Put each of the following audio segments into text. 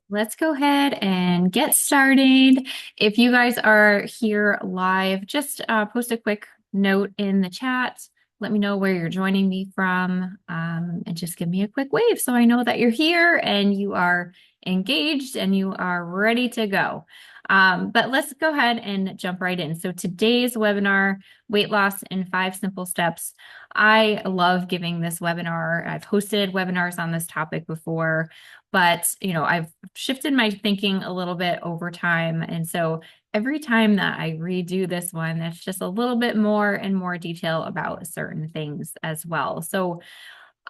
Let's go ahead and get started. If you guys are here live, just post a quick note in the chat. Let me know where you're joining me from, and just give me a quick wave so I know that you're here and you are engaged and you are ready to go. But let's go ahead and jump right in. So today's webinar, Weight Loss in 5 Simple Steps. I love giving this webinar. I've hosted webinars on this topic before, but I've shifted my thinking a little bit over time. And so every time that I redo this one, that's just a little bit more and more detail about certain things as well. So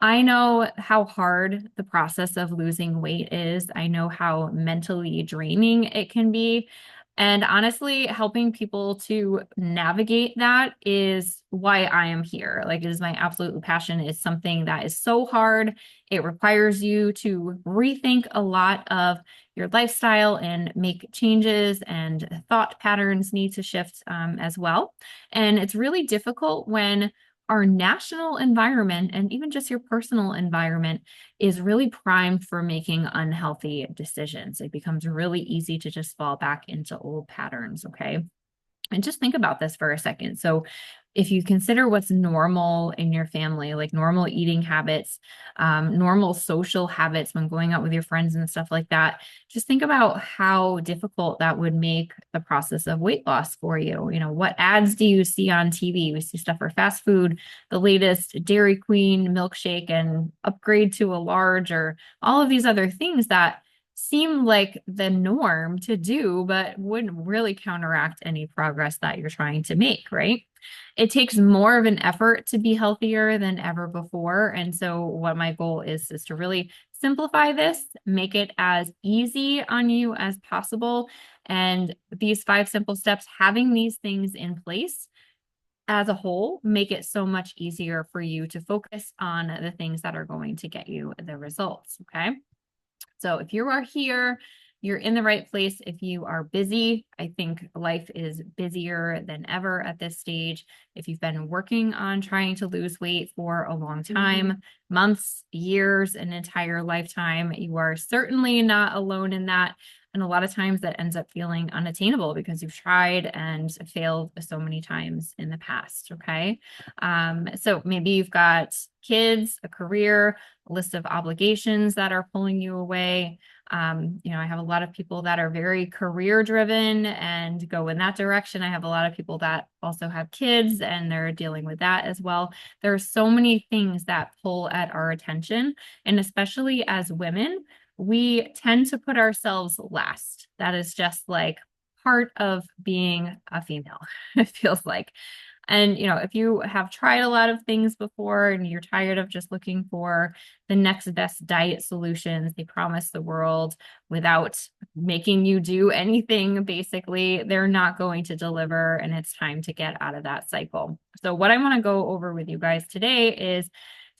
I know how hard the process of losing weight is. I know how mentally draining it can be. And honestly, helping people to navigate that is why I am here. Like, it is my absolute passion. It's something that is so hard. It requires you to rethink a lot of your lifestyle and make changes, and thought patterns need to shift as well. And it's really difficult when our national environment and even just your personal environment is really primed for making unhealthy decisions. It becomes really easy to just fall back into old patterns. Okay. And just think about this for a second. So, if you consider what's normal in your family, like normal eating habits, normal social habits when going out with your friends and stuff like that, just think about how difficult that would make the process of weight loss for you. What ads do you see on TV? We see stuff for fast food, the latest Dairy Queen milkshake and upgrade to a large, or all of these other things that seem like the norm to do, but wouldn't really counteract any progress that you're trying to make, right? It takes more of an effort to be healthier than ever before. And so, what my goal is to really simplify this, make it as easy on you as possible. And these 5 simple steps, having these things in place as a whole, make it so much easier for you to focus on the things that are going to get you the results. Okay. So if you are here, you're in the right place. If you are busy, I think life is busier than ever at this stage. If you've been working on trying to lose weight for a long time, months, years, an entire lifetime, you are certainly not alone in that. And a lot of times that ends up feeling unattainable because you've tried and failed so many times in the past. Okay. So maybe you've got kids, a career, a list of obligations that are pulling you away. I have a lot of people that are very career driven and go in that direction. I have a lot of people that also have kids and they're dealing with that as well. There are so many things that pull at our attention. And especially as women, we tend to put ourselves last. That is just like part of being a female, it feels like. And, if you have tried a lot of things before and you're tired of just looking for the next best diet solutions, they promise the world without making you do anything, basically, they're not going to deliver. And it's time to get out of that cycle. So, what I want to go over with you guys today is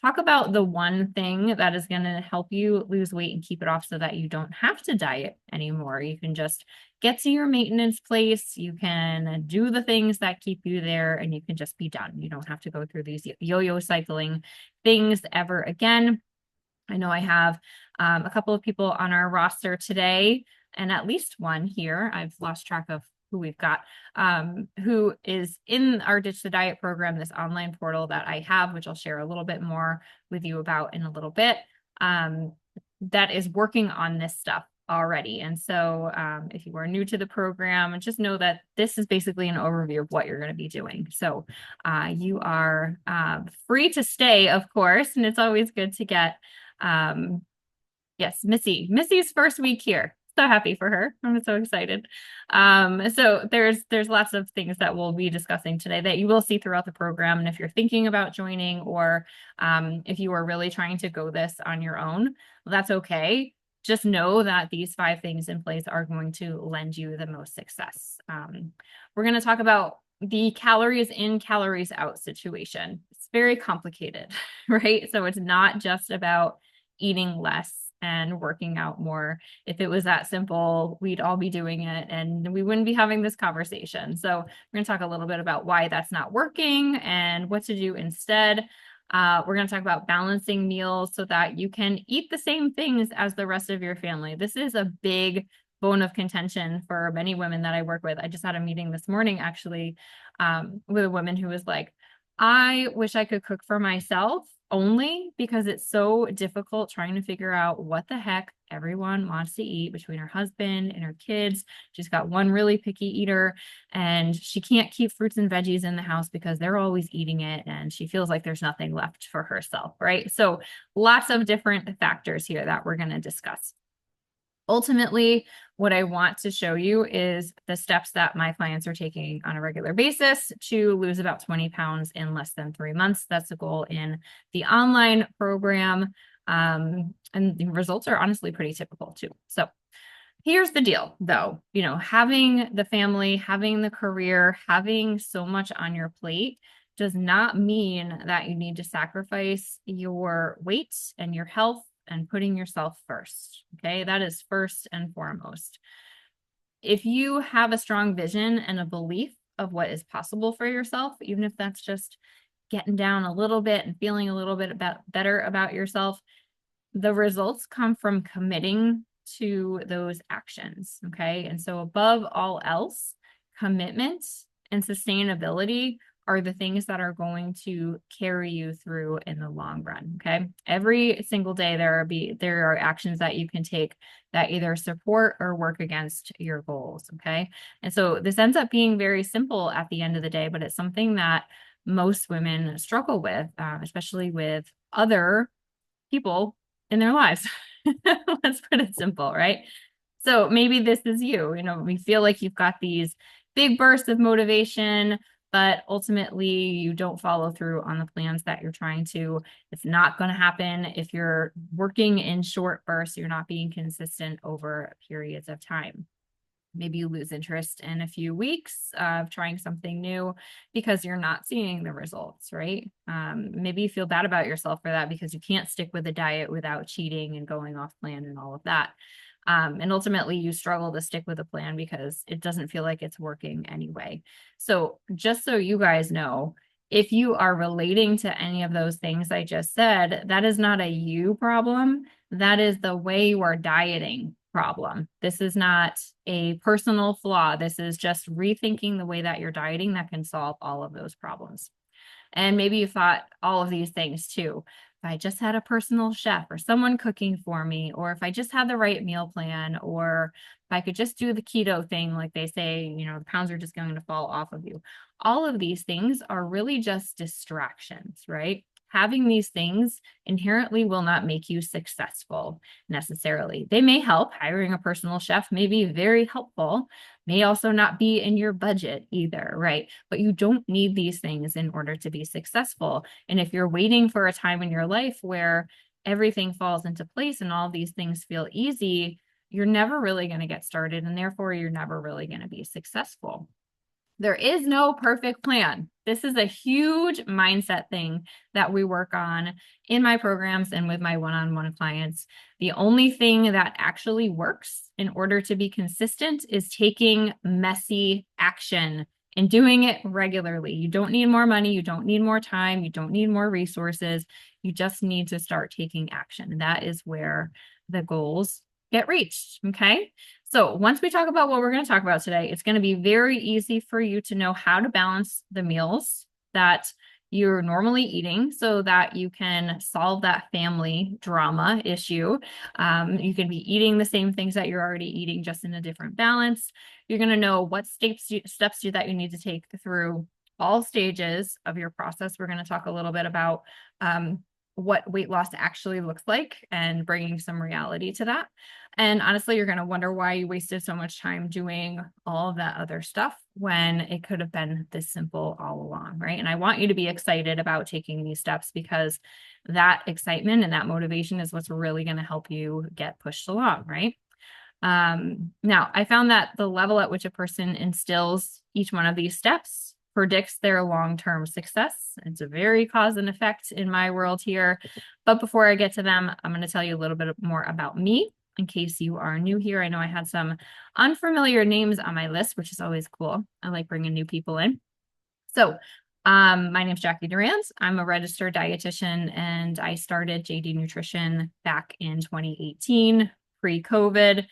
talk about the one thing that is going to help you lose weight and keep it off so that you don't have to diet anymore. You can just get to your maintenance place. You can do the things that keep you there and you can just be done. You don't have to go through these yo-yo cycling things ever again. I know I have a couple of people on our roster today, and at least one here. I've lost track of who we've got, who is in our Ditch the Diet program, this online portal that I have, which I'll share a little bit more with you about in a little bit, that is working on this stuff already. And so if you are new to the program, just know that this is basically an overview of what you're going to be doing. So you are free to stay, of course, and it's always good to get yes, Missy's first week here. So happy for her. I'm so excited. So there's lots of things that we'll be discussing today that you will see throughout the program. And if you're thinking about joining, or if you are really trying to go this on your own, that's okay. Just know that these 5 things in place are going to lend you the most success. We're going to talk about the calories in, calories out situation. It's very complicated, right? So it's not just about eating less and working out more. If it was that simple, we'd all be doing it and we wouldn't be having this conversation. So we're going to talk a little bit about why that's not working and what to do instead. We're going to talk about balancing meals so that you can eat the same things as the rest of your family. This is a big bone of contention for many women that I work with. I just had a meeting this morning actually with a woman who was like, I wish I could cook for myself only because it's so difficult trying to figure out what the heck everyone wants to eat between her husband and her kids. She's got one really picky eater and she can't keep fruits and veggies in the house because they're always eating it and she feels like there's nothing left for herself, right? So lots of different factors here that we're going to discuss. Ultimately, what I want to show you is the steps that my clients are taking on a regular basis to lose about 20 pounds in less than 3 months. That's the goal in the online program. And the results are honestly pretty typical too. So here's the deal though, having the family, having the career, having so much on your plate does not mean that you need to sacrifice your weight and your health and putting yourself first. Okay, that is first and foremost. If you have a strong vision and a belief of what is possible for yourself, even if that's just getting down a little bit and feeling a little bit better about yourself, the results come from committing to those actions. Okay. And so above all else, commitment and sustainability are the things that are going to carry you through in the long run. Okay. Every single day there are actions that you can take that either support or work against your goals. Okay. And so this ends up being very simple at the end of the day, but it's something that most women struggle with, especially with other people in their lives. Let's put it simple, right? So maybe this is you, we feel like you've got these big bursts of motivation, but ultimately you don't follow through on the plans that you're trying to. It's not going to happen if you're working in short bursts, you're not being consistent over periods of time. Maybe you lose interest in a few weeks of trying something new because you're not seeing the results, right? Maybe you feel bad about yourself for that because you can't stick with a diet without cheating and going off plan and all of that. And ultimately you struggle to stick with a plan because it doesn't feel like it's working anyway. So just so you guys know, if you are relating to any of those things I just said, that is not a you problem. That is the way you are dieting problem. This is not a personal flaw. This is just rethinking the way that you're dieting that can solve all of those problems. And maybe you thought all of these things too. If I just had a personal chef or someone cooking for me, or if I just had the right meal plan, or if I could just do the keto thing, like they say, the pounds are just going to fall off of you. All of these things are really just distractions, right? Having these things inherently will not make you successful necessarily. They may help. Hiring a personal chef may be very helpful, may also not be in your budget either, right? But you don't need these things in order to be successful. And if you're waiting for a time in your life where everything falls into place and all these things feel easy, you're never really going to get started, and therefore you're never really going to be successful. There is no perfect plan. This is a huge mindset thing that we work on in my programs and with my one-on-one clients. The only thing that actually works in order to be consistent is taking messy action and doing it regularly. You don't need more money. You don't need more time. You don't need more resources. You just need to start taking action. That is where the goals get reached. Okay. So once we talk about what we're going to talk about today, it's going to be very easy for you to know how to balance the meals that you're normally eating so that you can solve that family drama issue. You can be eating the same things that you're already eating, just in a different balance. You're going to know what steps that you need to take through all stages of your process. We're going to talk a little bit about what weight loss actually looks like and bringing some reality to that. And honestly, you're going to wonder why you wasted so much time doing all of that other stuff when it could have been this simple all along, right? And I want you to be excited about taking these steps because that excitement and that motivation is what's really going to help you get pushed along, right? Now, I found that the level at which a person instills each one of these steps predicts their long-term success. It's a very cause and effect in my world here. But before I get to them, I'm going to tell you a little bit more about me in case you are new here. I know I had some unfamiliar names on my list, which is always cool. I like bringing new people in. So My name's Jackie Durant. I'm a registered dietitian and I started JD Nutrition back in 2018, pre-COVID.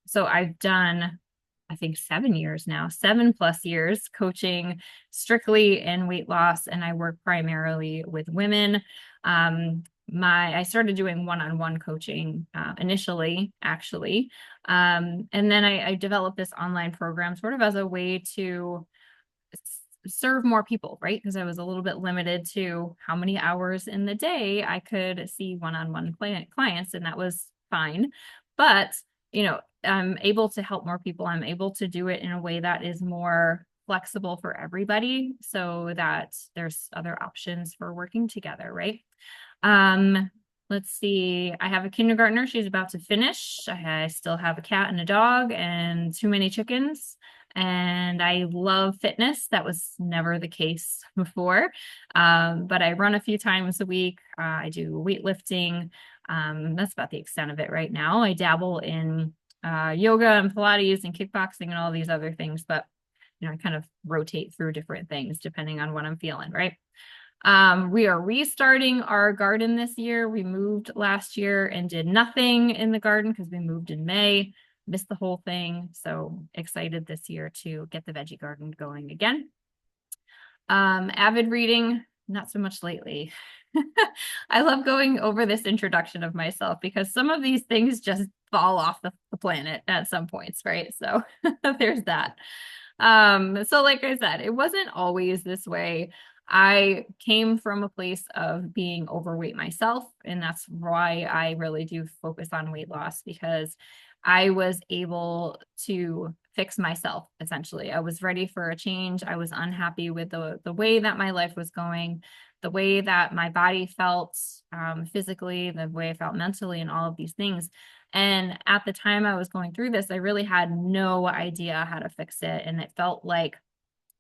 So I've done, I think 7 years now, 7+ years coaching strictly in weight loss, and I work primarily with women. I started doing one-on-one coaching initially, actually. And then I developed this online program sort of as a way to serve more people, right? Because I was a little bit limited to how many hours in the day I could see one-on-one clients, and that was fine. But, I'm able to help more people. I'm able to do it in a way that is more flexible for everybody so that there's other options for working together, right? Um, let's see. I have a kindergartner. She's about to finish. I still have a cat and a dog and too many chickens. And I love fitness. That was never the case before. But I run a few times a week. I do weightlifting. That's about the extent of it right now. I dabble in yoga and Pilates and kickboxing and all these other things, but I kind of rotate through different things depending on what I'm feeling, right? We are restarting our garden this year. We moved last year and did nothing in the garden because we moved in May, missed the whole thing. So excited this year to get the veggie garden going again. Avid reading, not so much lately. I love going over this introduction of myself because some of these things just fall off the planet at some points, right? So there's that. So like I said, it wasn't always this way. I came from a place of being overweight myself, and that's why I really do focus on weight loss, because I was able to fix myself, essentially. I was ready for a change. I was unhappy with the way that my life was going, the way that my body felt physically, the way I felt mentally, and all of these things. And at the time I was going through this, I really had no idea how to fix it. And it felt like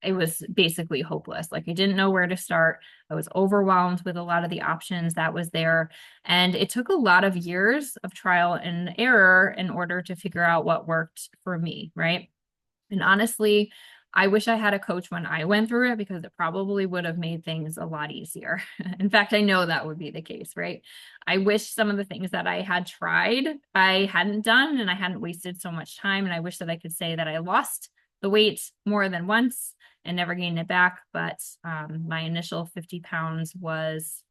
it was basically hopeless. Like I didn't know where to start. I was overwhelmed with a lot of the options that was there. And it took a lot of years of trial and error in order to figure out what worked for me, right? And honestly, I wish I had a coach when I went through it, because it probably would have made things a lot easier. In fact, I know that would be the case, right? I wish some of the things that I had tried, I hadn't done, and I hadn't wasted so much time. And I wish that I could say that I lost the weight more than once and never gained it back. But my initial 50 pounds was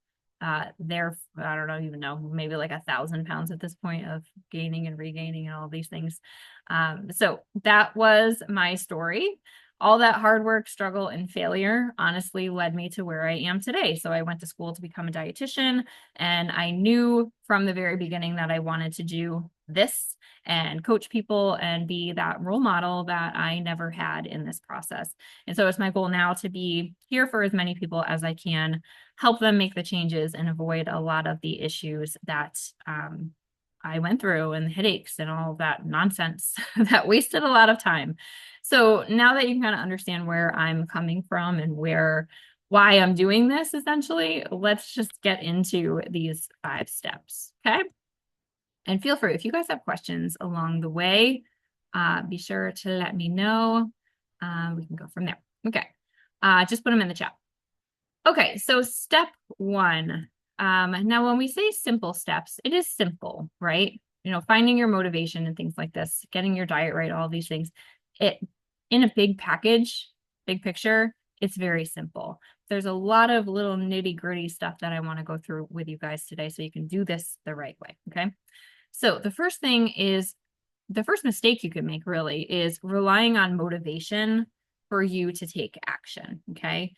there, I don't even know, maybe like 1,000 pounds at this point of gaining and regaining and all these things. So that was my story. All that hard work, struggle, and failure honestly led me to where I am today. So I went to school to become a dietitian, and I knew from the very beginning that I wanted to do this and coach people and be that role model that I never had in this process. And so it's my goal now to be here for as many people as I can, help them make the changes and avoid a lot of the issues that I went through, and the headaches and all that nonsense that wasted a lot of time. So now that you can kind of understand where I'm coming from and why I'm doing this, essentially, let's just get into these 5 steps. Okay. And feel free, if you guys have questions along the way, be sure to let me know. We can go from there. Okay. Just put them in the chat. Okay, so step 1. Now, when we say simple steps, it is simple, right? Finding your motivation and things like this, getting your diet right, all these things. In a big package, big picture, it's very simple. There's a lot of little nitty gritty stuff that I want to go through with you guys today so you can do this the right way, okay? So the first mistake you could make really is relying on motivation for you to take action, okay?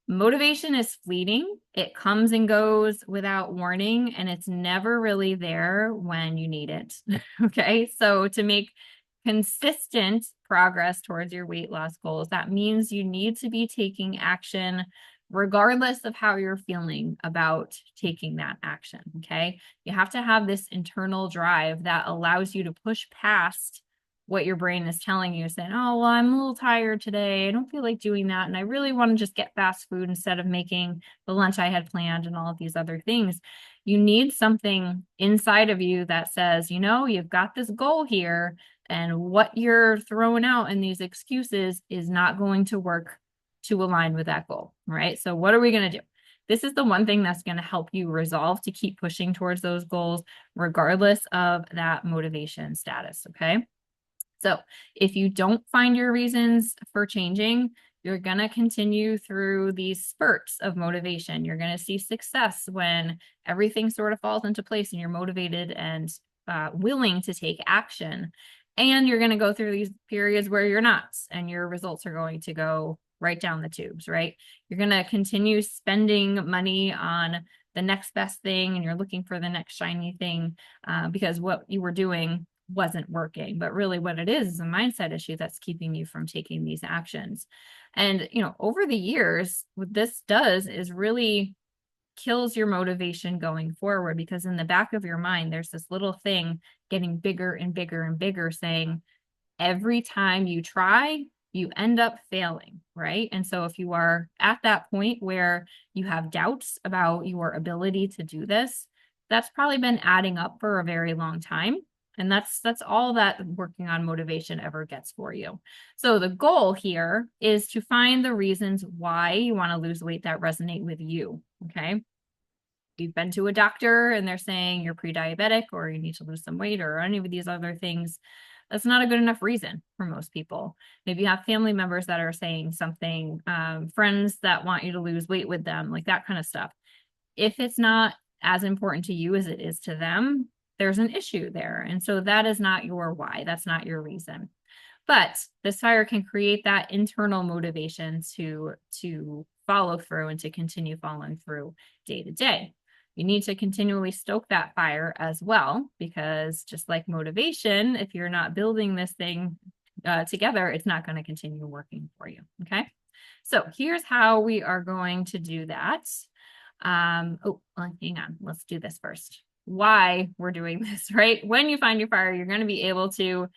Motivation is fleeting. It comes and goes without warning, and it's never really there when you need it. Okay. So to make consistent progress towards your weight loss goals, that means you need to be taking action regardless of how you're feeling about taking that action. Okay. You have to have this internal drive that allows you to push past what your brain is telling you, saying, oh, well, I'm a little tired today. I don't feel like doing that. And I really want to just get fast food instead of making the lunch I had planned and all of these other things. You need something inside of you that says, you've got this goal here, and what you're throwing out in these excuses is not going to work to align with that goal, right? So what are we going to do? This is the one thing that's going to help you resolve to keep pushing towards those goals, regardless of that motivation status, okay? So if you don't find your reasons for changing, you're going to continue through these spurts of motivation. You're going to see success when everything sort of falls into place and you're motivated and willing to take action. And you're going to go through these periods where you're not, and your results are going to go right down the tubes, right? You're going to continue spending money on the next best thing, and you're looking for the next shiny thing because what you were doing wasn't working. But really what it is a mindset issue that's keeping you from taking these actions. And, over the years, what this does is really kills your motivation going forward, because in the back of your mind, there's this little thing getting bigger and bigger and bigger saying, every time you try, you end up failing, right? And so if you are at that point where you have doubts about your ability to do this, that's probably been adding up for a very long time. And that's all that working on motivation ever gets for you. So the goal here is to find the reasons why you want to lose weight that resonate with you, okay? You've been to a doctor and they're saying you're pre-diabetic or you need to lose some weight or any of these other things. That's not a good enough reason for most people. Maybe you have family members that are saying something, friends that want you to lose weight with them, like that kind of stuff. If it's not as important to you as it is to them, there's an issue there. And so that is not your why. That's not your reason. But this fire can create that internal motivation to follow through and to continue following through day to day. You need to continually stoke that fire as well, because just like motivation, if you're not building this thing together, it's not going to continue working for you. Okay. So here's how we are going to do that. Hang on. Let's do this first. Why we're doing this, right? When you find your fire, you're going to be able to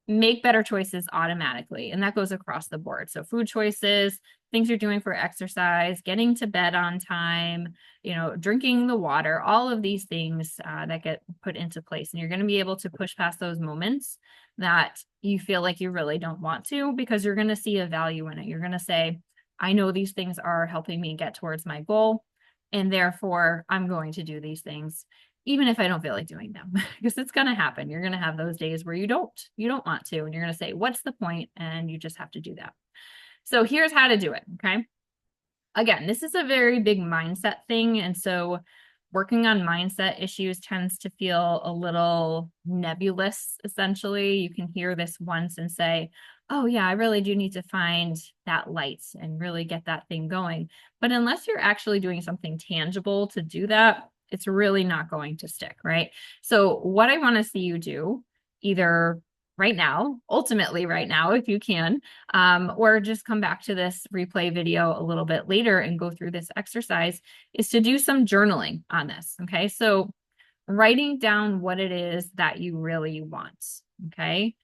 make better choices automatically. And that goes across the board. So food choices, things you're doing for exercise, getting to bed on time, drinking the water, all of these things that get put into place. And you're going to be able to push past those moments that you feel like you really don't want to, because you're going to see a value in it. You're going to say, I know these things are helping me get towards my goal, and therefore I'm going to do these things even if I don't feel like doing them, because it's going to happen. You're going to have those days where you don't want to, and you're going to say, what's the point? And you just have to do that. So here's how to do it. Okay. Again, this is a very big mindset thing. And so working on mindset issues tends to feel a little nebulous. Essentially, you can hear this once and say, oh yeah, I really do need to find that light and really get that thing going. But unless you're actually doing something tangible to do that, it's really not going to stick, right? So what I want to see you do, either right now, ultimately right now, if you can, or just come back to this replay video a little bit later and go through this exercise, is to do some journaling on this, okay? So writing down what it is that you really want, okay?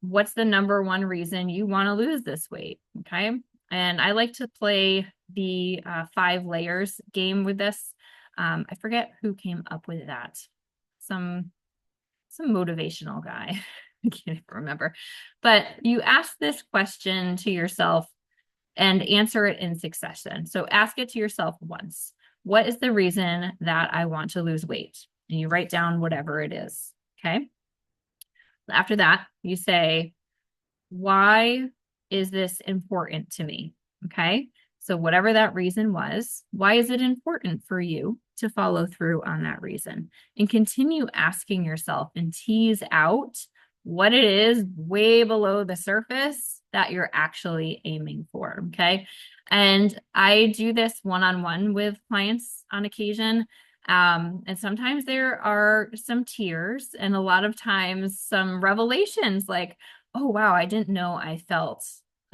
What's the number one reason you want to lose this weight, okay? And I like to play the 5 layers game with this. I forget who came up with that. Some motivational guy. I can't even remember. But you ask this question to yourself and answer it in succession. So ask it to yourself once. What is the reason that I want to lose weight? And you write down whatever it is. Okay. After that, you say, why is this important to me? Okay. So whatever that reason was, why is it important for you to follow through on that reason? And continue asking yourself and tease out what it is way below the surface that you're actually aiming for, okay? And I do this one-on-one with clients on occasion. And sometimes there are some tears and a lot of times some revelations like, oh, wow, I didn't know I felt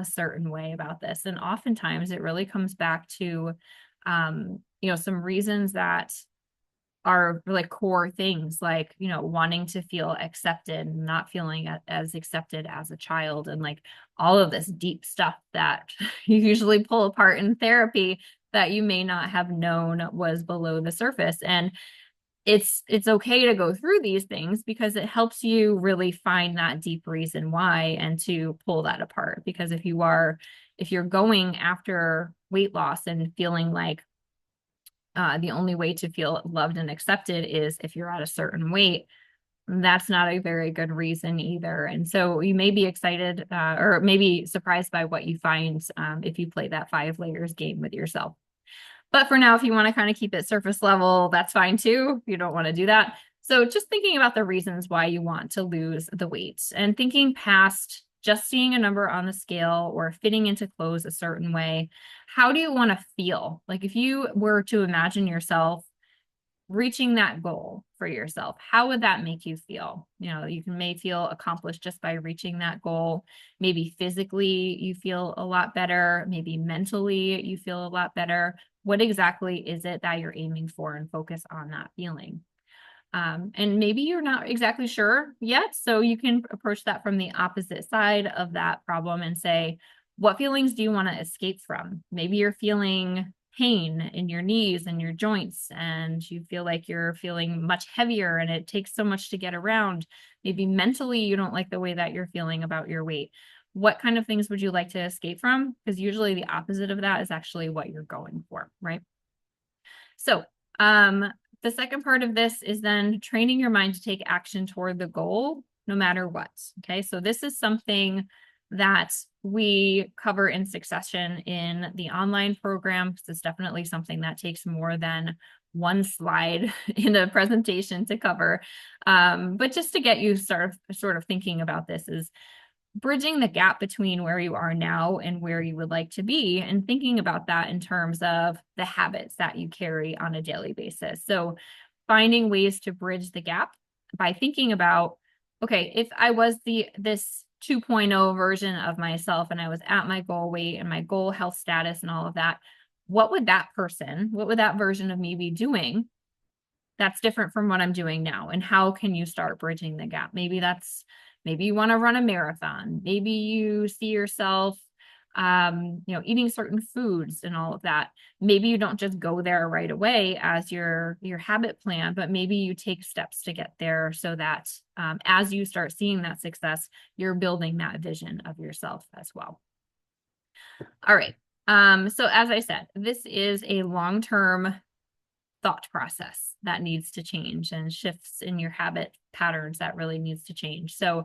a certain way about this. And oftentimes it really comes back to, some reasons that are like core things, like, wanting to feel accepted, not feeling as accepted as a child, and like all of this deep stuff that you usually pull apart in therapy that you may not have known was below the surface. And it's okay to go through these things because it helps you really find that deep reason why and to pull that apart. Because if you are if you're going after weight loss and feeling like the only way to feel loved and accepted is if you're at a certain weight, that's not a very good reason either. And so you may be excited or maybe surprised by what you find if you play that 5 layers game with yourself. But for now, if you want to kind of keep it surface level, that's fine too. If you don't want to do that. So just thinking about the reasons why you want to lose the weight and thinking past just seeing a number on the scale or fitting into clothes a certain way. How do you want to feel? Like if you were to imagine yourself reaching that goal for yourself, how would that make you feel? You may feel accomplished just by reaching that goal. Maybe physically you feel a lot better. Maybe mentally you feel a lot better. What exactly is it that you're aiming for, and focus on that feeling? And maybe you're not exactly sure yet. So you can approach that from the opposite side of that problem and say, what feelings do you want to escape from? Maybe you're feeling pain in your knees and your joints, and you feel like you're feeling much heavier and it takes so much to get around. Maybe mentally you don't like the way that you're feeling about your weight. What kind of things would you like to escape from? Because usually the opposite of that is actually what you're going for, right? So, the second part of this is then training your mind to take action toward the goal, no matter what. Okay, so this is something that we cover in succession in the online program, because it's definitely something that takes more than one slide in a presentation to cover. But just to get you sort of thinking about this is bridging the gap between where you are now and where you would like to be, and thinking about that in terms of the habits that you carry on a daily basis. So finding ways to bridge the gap by thinking about, okay, if I was this 2.0 version of myself and I was at my goal weight and my goal health status and all of that, what would that version of me be doing that's different from what I'm doing now? And how can you start bridging the gap? Maybe you want to run a marathon. Maybe you see yourself, eating certain foods and all of that. Maybe you don't just go there right away as your habit plan, but maybe you take steps to get there so that as you start seeing that success, you're building that vision of yourself as well. All right. So as I said, this is a long-term thought process that needs to change, and shifts in your habit patterns that really needs to change. So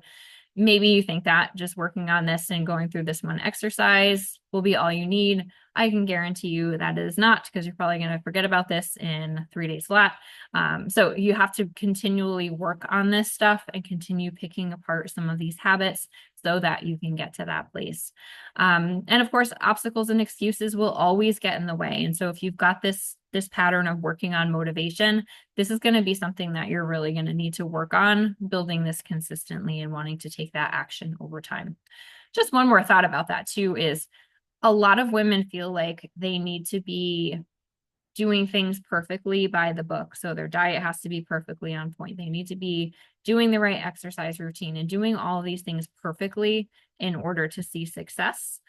maybe you think that just working on this and going through this one exercise will be all you need. I can guarantee you that it is not, because you're probably going to forget about this in 3 days flat. So you have to continually work on this stuff and continue picking apart some of these habits so that you can get to that place. And of course, obstacles and excuses will always get in the way. And so if you've got this pattern of working on motivation, this is going to be something that you're really going to need to work on, building this consistently and wanting to take that action over time. Just one more thought about that too is a lot of women feel like they need to be doing things perfectly by the book. So their diet has to be perfectly on point. They need to be doing the right exercise routine and doing all of these things perfectly in order to see success.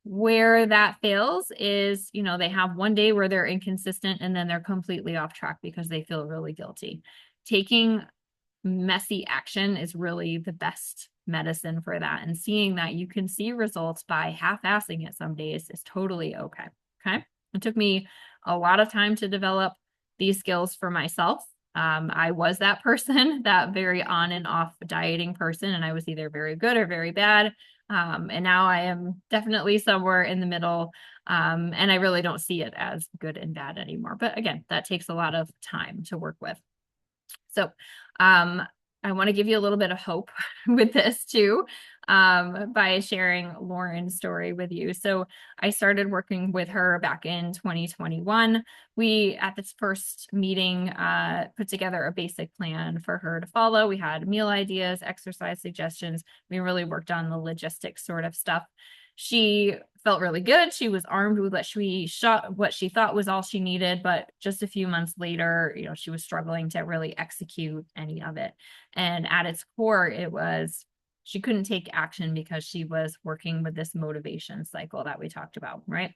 Where that fails is, they have one day where they're inconsistent and then they're completely off track because they feel really guilty. Taking messy action is really the best medicine for that. And seeing that you can see results by half-assing it some days is totally okay. Okay. It took me a lot of time to develop these skills for myself. I was that person, that very on and off dieting person, and I was either very good or very bad. And now I am definitely somewhere in the middle. And I really don't see it as good and bad anymore. But again, that takes a lot of time to work with. So I want to give you a little bit of hope with this too, by sharing Lauren's story with you. So I started working with her back in 2021. We, at this first meeting, put together a basic plan for her to follow. We had meal ideas, exercise suggestions. We really worked on the logistics sort of stuff. She felt really good. She was armed with what she thought was all she needed, but just a few months later, she was struggling to really execute any of it. And at its core, it was she couldn't take action because she was working with this motivation cycle that we talked about, right?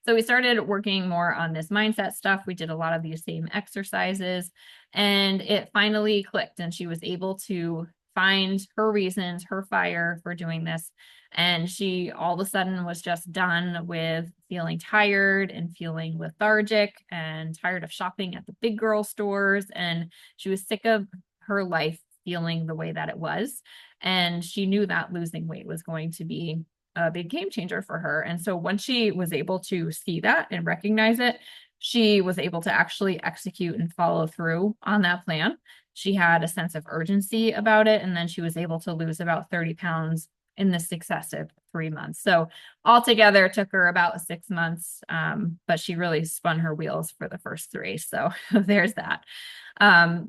So we started working more on this mindset stuff. We did a lot of these same exercises, and it finally clicked, and she was able to find her reasons, her fire for doing this. And she all of a sudden was just done with feeling tired and feeling lethargic and tired of shopping at the big girl stores. And she was sick of her life feeling the way that it was. And she knew that losing weight was going to be a big game changer for her. And so once she was able to see that and recognize it, she was able to actually execute and follow through on that plan. She had a sense of urgency about it. And then she was able to lose about 30 pounds in the successive 3 months. So altogether it took her about 6 months, but she really spun her wheels for the first three. So there's that.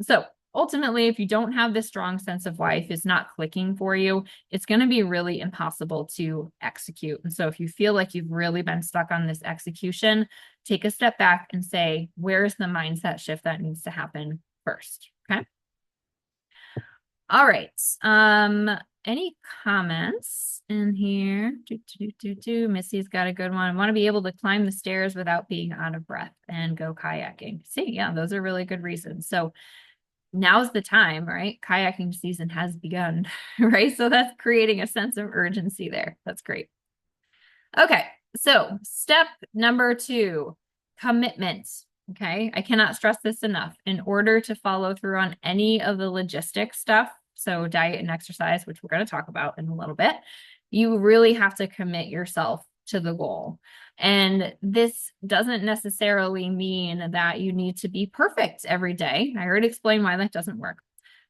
So ultimately, if you don't have this strong sense of why, if it's not clicking for you, it's going to be really impossible to execute. And so if you feel like you've really been stuck on this execution, take a step back and say, where's the mindset shift that needs to happen first? Okay. All right. Any comments in here? Missy's got a good one. I want to be able to climb the stairs without being out of breath and go kayaking. See, yeah, those are really good reasons. So now's the time, right? Kayaking season has begun, right? So that's creating a sense of urgency there. That's great. Okay, so step number 2, commitment. Okay, I cannot stress this enough. In order to follow through on any of the logistic stuff, so diet and exercise, which we're going to talk about in a little bit, you really have to commit yourself to the goal. And this doesn't necessarily mean that you need to be perfect every day. I already explained why that doesn't work.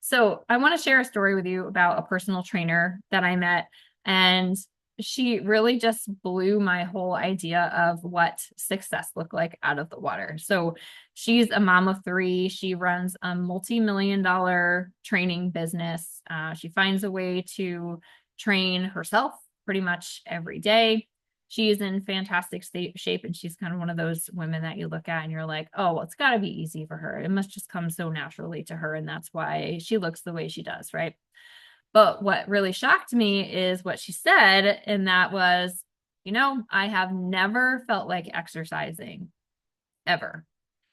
So I want to share a story with you about a personal trainer that I met, and she really just blew my whole idea of what success looked like out of the water. So she's a mom of 3. She runs a multi-million-dollar training business. She finds a way to train herself pretty much every day. She's in fantastic shape, and she's kind of one of those women that you look at and you're like, oh, well, it's got to be easy for her. It must just come so naturally to her, and that's why she looks the way she does, right? But what really shocked me is what she said, and that was, I have never felt like exercising ever.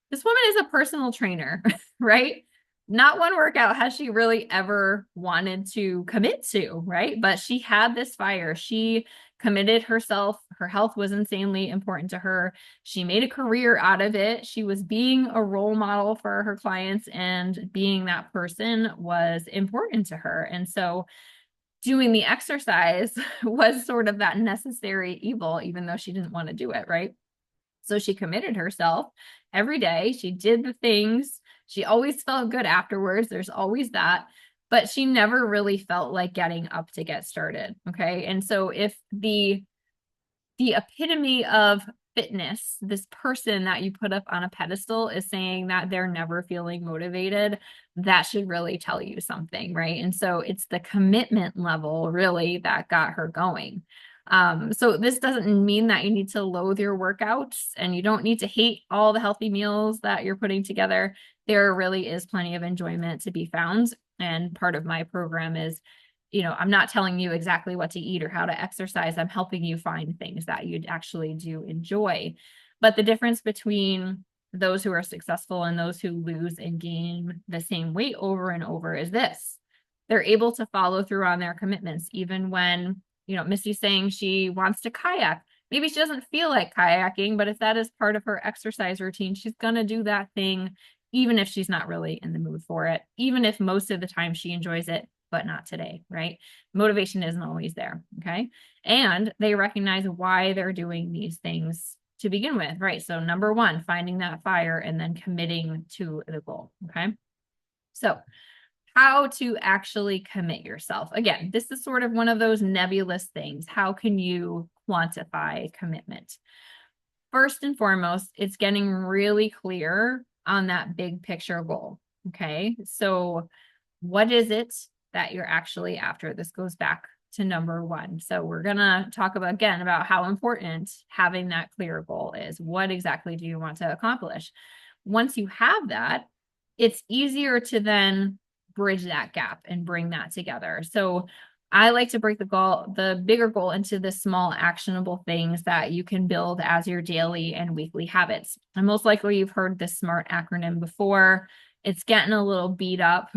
This woman is a personal trainer, right? Not one workout has she really ever wanted to commit to, right? But she had this fire. She committed herself. Her health was insanely important to her. She made a career out of it. She was being a role model for her clients, and being that person was important to her. And so doing the exercise was sort of that necessary evil, even though she didn't want to do it, right? So she committed herself every day. She did the things. She always felt good afterwards. There's always that. But she never really felt like getting up to get started. Okay. And so if the epitome of fitness, this person that you put up on a pedestal, is saying that they're never feeling motivated, that should really tell you something, right? And so it's the commitment level really that got her going. So this doesn't mean that you need to loathe your workouts, and you don't need to hate all the healthy meals that you're putting together. There really is plenty of enjoyment to be found. And part of my program is, I'm not telling you exactly what to eat or how to exercise. I'm helping you find things that you'd actually do enjoy. But the difference between those who are successful and those who lose and gain the same weight over and over is this: they're able to follow through on their commitments, even when, Missy's saying she wants to kayak. Maybe she doesn't feel like kayaking, but if that is part of her exercise routine, she's going to do that thing, even if she's not really in the mood for it, even if most of the time she enjoys it, but not today, right? Motivation isn't always there, okay? And they recognize why they're doing these things to begin with, right? So number 1, finding that fire and then committing to the goal, okay? So how to actually commit yourself. Again, this is sort of one of those nebulous things. How can you quantify commitment? First and foremost, it's getting really clear on that big picture goal, okay? So what is it that you're actually after? This goes back to number 1. So we're going to talk about how important having that clear goal is. What exactly do you want to accomplish? Once you have that, it's easier to then bridge that gap and bring that together. So I like to break the bigger goal into the small actionable things that you can build as your daily and weekly habits. And most likely you've heard this SMART acronym before. It's getting a little beat up,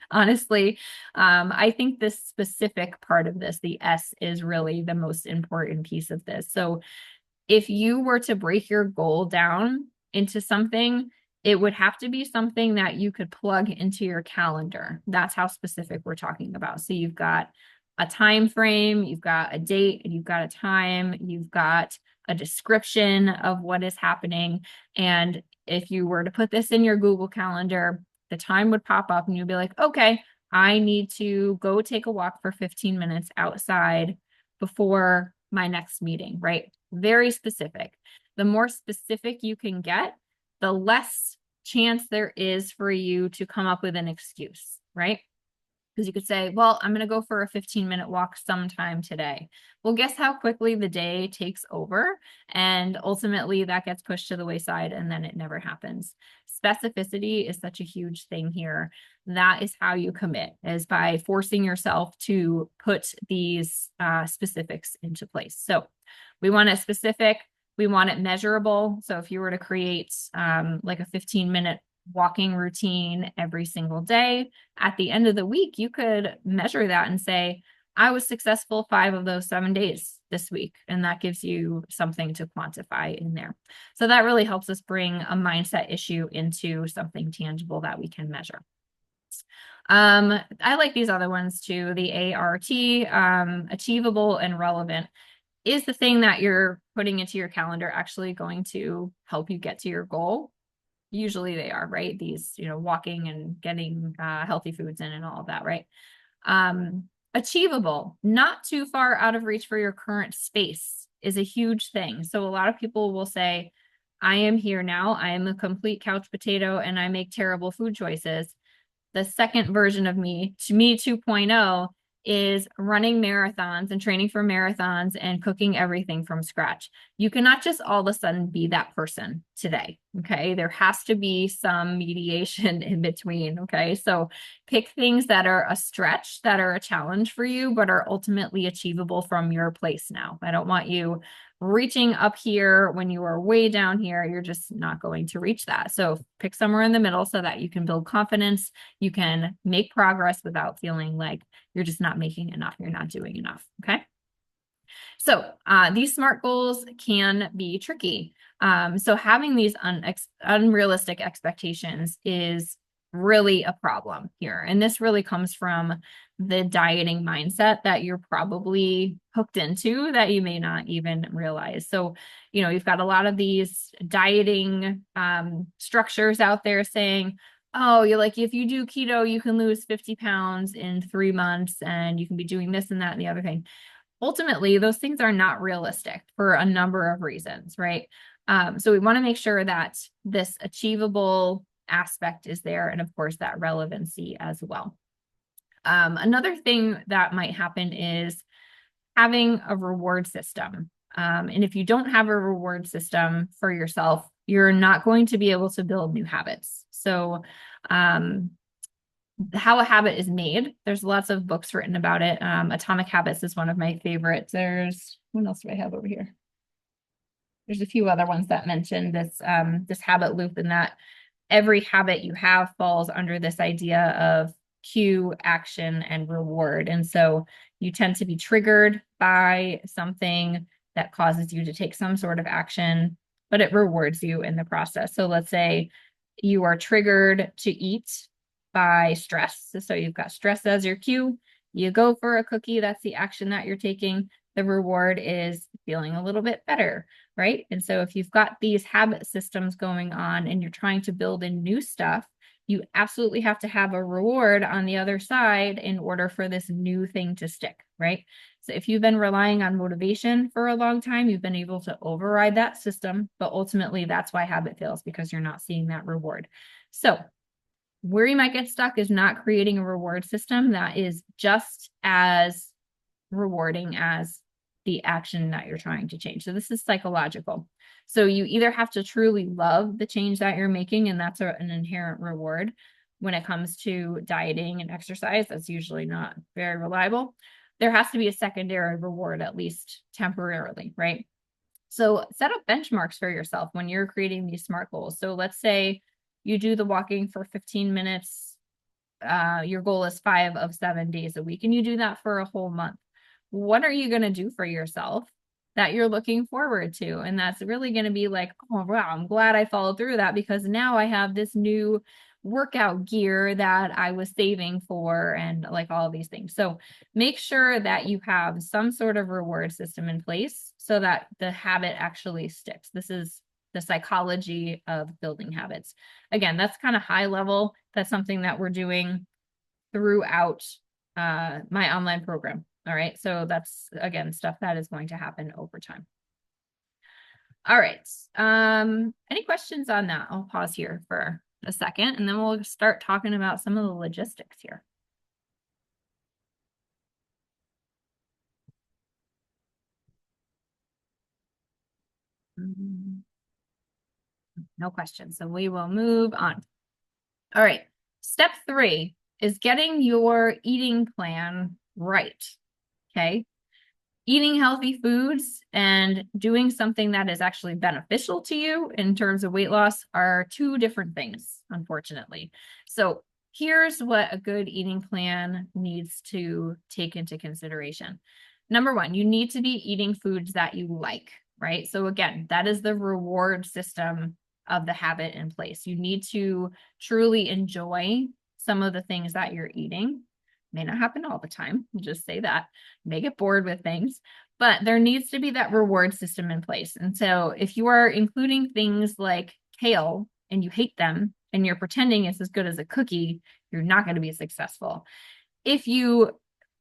honestly. I think this specific part of this, the S, is really the most important piece of this. So if you were to break your goal down into something, it would have to be something that you could plug into your calendar. That's how specific we're talking about. So you've got a time frame, you've got a date, and you've got a time, you've got a description of what is happening. And if you were to put this in your Google Calendar, the time would pop up and you'd be like, okay, I need to go take a walk for 15 minutes outside before my next meeting, right? Very specific. The more specific you can get, the less chance there is for you to come up with an excuse, right? Because you could say, well, I'm going to go for a 15-minute walk sometime today. Well, guess how quickly the day takes over? And ultimately that gets pushed to the wayside and then it never happens. Specificity is such a huge thing here. That is how you commit, is by forcing yourself to put these specifics into place. So we want it specific. We want it measurable. So if you were to create like a 15-minute walking routine every single day, at the end of the week, you could measure that and say, I was successful 5 of those 7 days this week. And that gives you something to quantify in there. So that really helps us bring a mindset issue into something tangible that we can measure. I like these other ones too. The ART, achievable and relevant. Is the thing that you're putting into your calendar actually going to help you get to your goal? Usually they are, right? These, walking and getting healthy foods in and all of that, right? Achievable, not too far out of reach for your current space is a huge thing. So a lot of people will say, I am here now. I am a complete couch potato and I make terrible food choices. The second version of me 2.0, is running marathons and training for marathons and cooking everything from scratch. You cannot just all of a sudden be that person today. Okay. There has to be some mediation in between. Okay. So pick things that are a stretch, that are a challenge for you, but are ultimately achievable from your place now. I don't want you reaching up here when you are way down here. You're just not going to reach that. So pick somewhere in the middle so that you can build confidence. You can make progress without feeling like you're just not making enough. You're not doing enough. Okay. So these SMART goals can be tricky. So having these unrealistic expectations is really a problem here. And this really comes from the dieting mindset that you're probably hooked into that you may not even realize. So, you've got a lot of these dieting structures out there saying, oh, you're like, if you do keto, you can lose 50 pounds in 3 months and you can be doing this and that and the other thing. Ultimately, those things are not realistic for a number of reasons, right? So we want to make sure that this achievable aspect is there, and of course that relevancy as well. Another thing that might happen is having a reward system. And if you don't have a reward system for yourself, you're not going to be able to build new habits. So how a habit is made, there's lots of books written about it. Atomic Habits is one of my favorites. What else do I have over here? There's a few other ones that mention this habit loop, and that every habit you have falls under this idea of cue, action, and reward. And so you tend to be triggered by something that causes you to take some sort of action, but it rewards you in the process. So let's say you are triggered to eat by stress. So you've got stress as your cue. You go for a cookie. That's the action that you're taking. The reward is feeling a little bit better, right? And so if you've got these habit systems going on and you're trying to build in new stuff, you absolutely have to have a reward on the other side in order for this new thing to stick, right? So if you've been relying on motivation for a long time, you've been able to override that system, but ultimately that's why habit fails, because you're not seeing that reward. So where you might get stuck is not creating a reward system that is just as rewarding as the action that you're trying to change. So this is psychological. So you either have to truly love the change that you're making, and that's an inherent reward. When it comes to dieting and exercise, that's usually not very reliable. There has to be a secondary reward, at least temporarily, right? So set up benchmarks for yourself when you're creating these SMART goals. So let's say You do the walking for 15 minutes. Your goal is 5 of 7 days a week, and you do that for a whole month. What are you going to do for yourself that you're looking forward to? And that's really going to be like, oh, wow, I'm glad I followed through that, because now I have this new workout gear that I was saving for, and like all of these things. So make sure that you have some sort of reward system in place so that the habit actually sticks. This is the psychology of building habits. Again, that's kind of high level. That's something that we're doing throughout my online program. All right. So that's, again, stuff that is going to happen over time. All right. Any questions on that? I'll pause here for a second, and then we'll start talking about some of the logistics here. No questions. So we will move on. All right. Step 3 is getting your eating plan right. Okay. Eating healthy foods and doing something that is actually beneficial to you in terms of weight loss are 2 different things, unfortunately. So here's what a good eating plan needs to take into consideration. Number 1, you need to be eating foods that you like, right? So again, that is the reward system of the habit in place. You need to truly enjoy some of the things that you're eating. May not happen all the time. Just say that. May get bored with things, but there needs to be that reward system in place. And so if you are including things like kale and you hate them and you're pretending it's as good as a cookie, you're not going to be successful. If you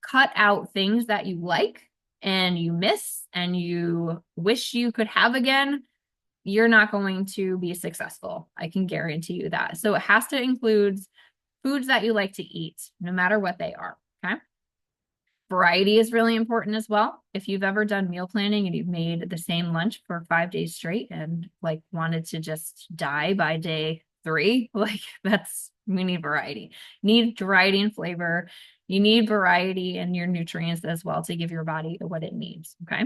cut out things that you like and you miss and you wish you could have again, you're not going to be successful. I can guarantee you that. So it has to include foods that you like to eat, no matter what they are, okay? Variety is really important as well. If you've ever done meal planning and you've made the same lunch for 5 days straight and like wanted to just die by day 3, like we need variety. You need variety in flavor. You need variety in your nutrients as well to give your body what it needs, okay?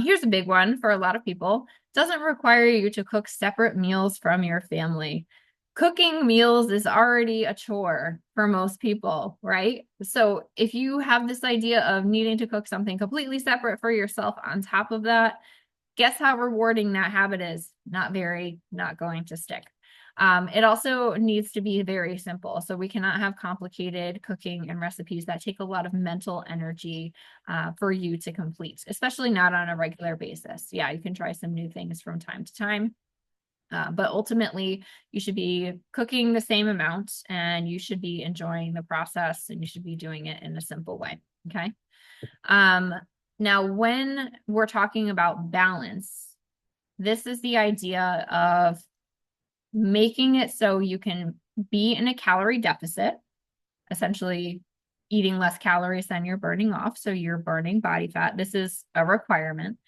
Here's a big one for a lot of people. It doesn't require you to cook separate meals from your family. Cooking meals is already a chore for most people, right? So if you have this idea of needing to cook something completely separate for yourself on top of that, guess how rewarding that habit is? Not going to stick. It also needs to be very simple. So we cannot have complicated cooking and recipes that take a lot of mental energy for you to complete, especially not on a regular basis. Yeah, you can try some new things from time to time. But ultimately, you should be cooking the same amount and you should be enjoying the process and you should be doing it in a simple way. Okay. Now, when we're talking about balance, this is the idea of making it so you can be in a calorie deficit, essentially eating less calories than you're burning off. So you're burning body fat. This is a requirement,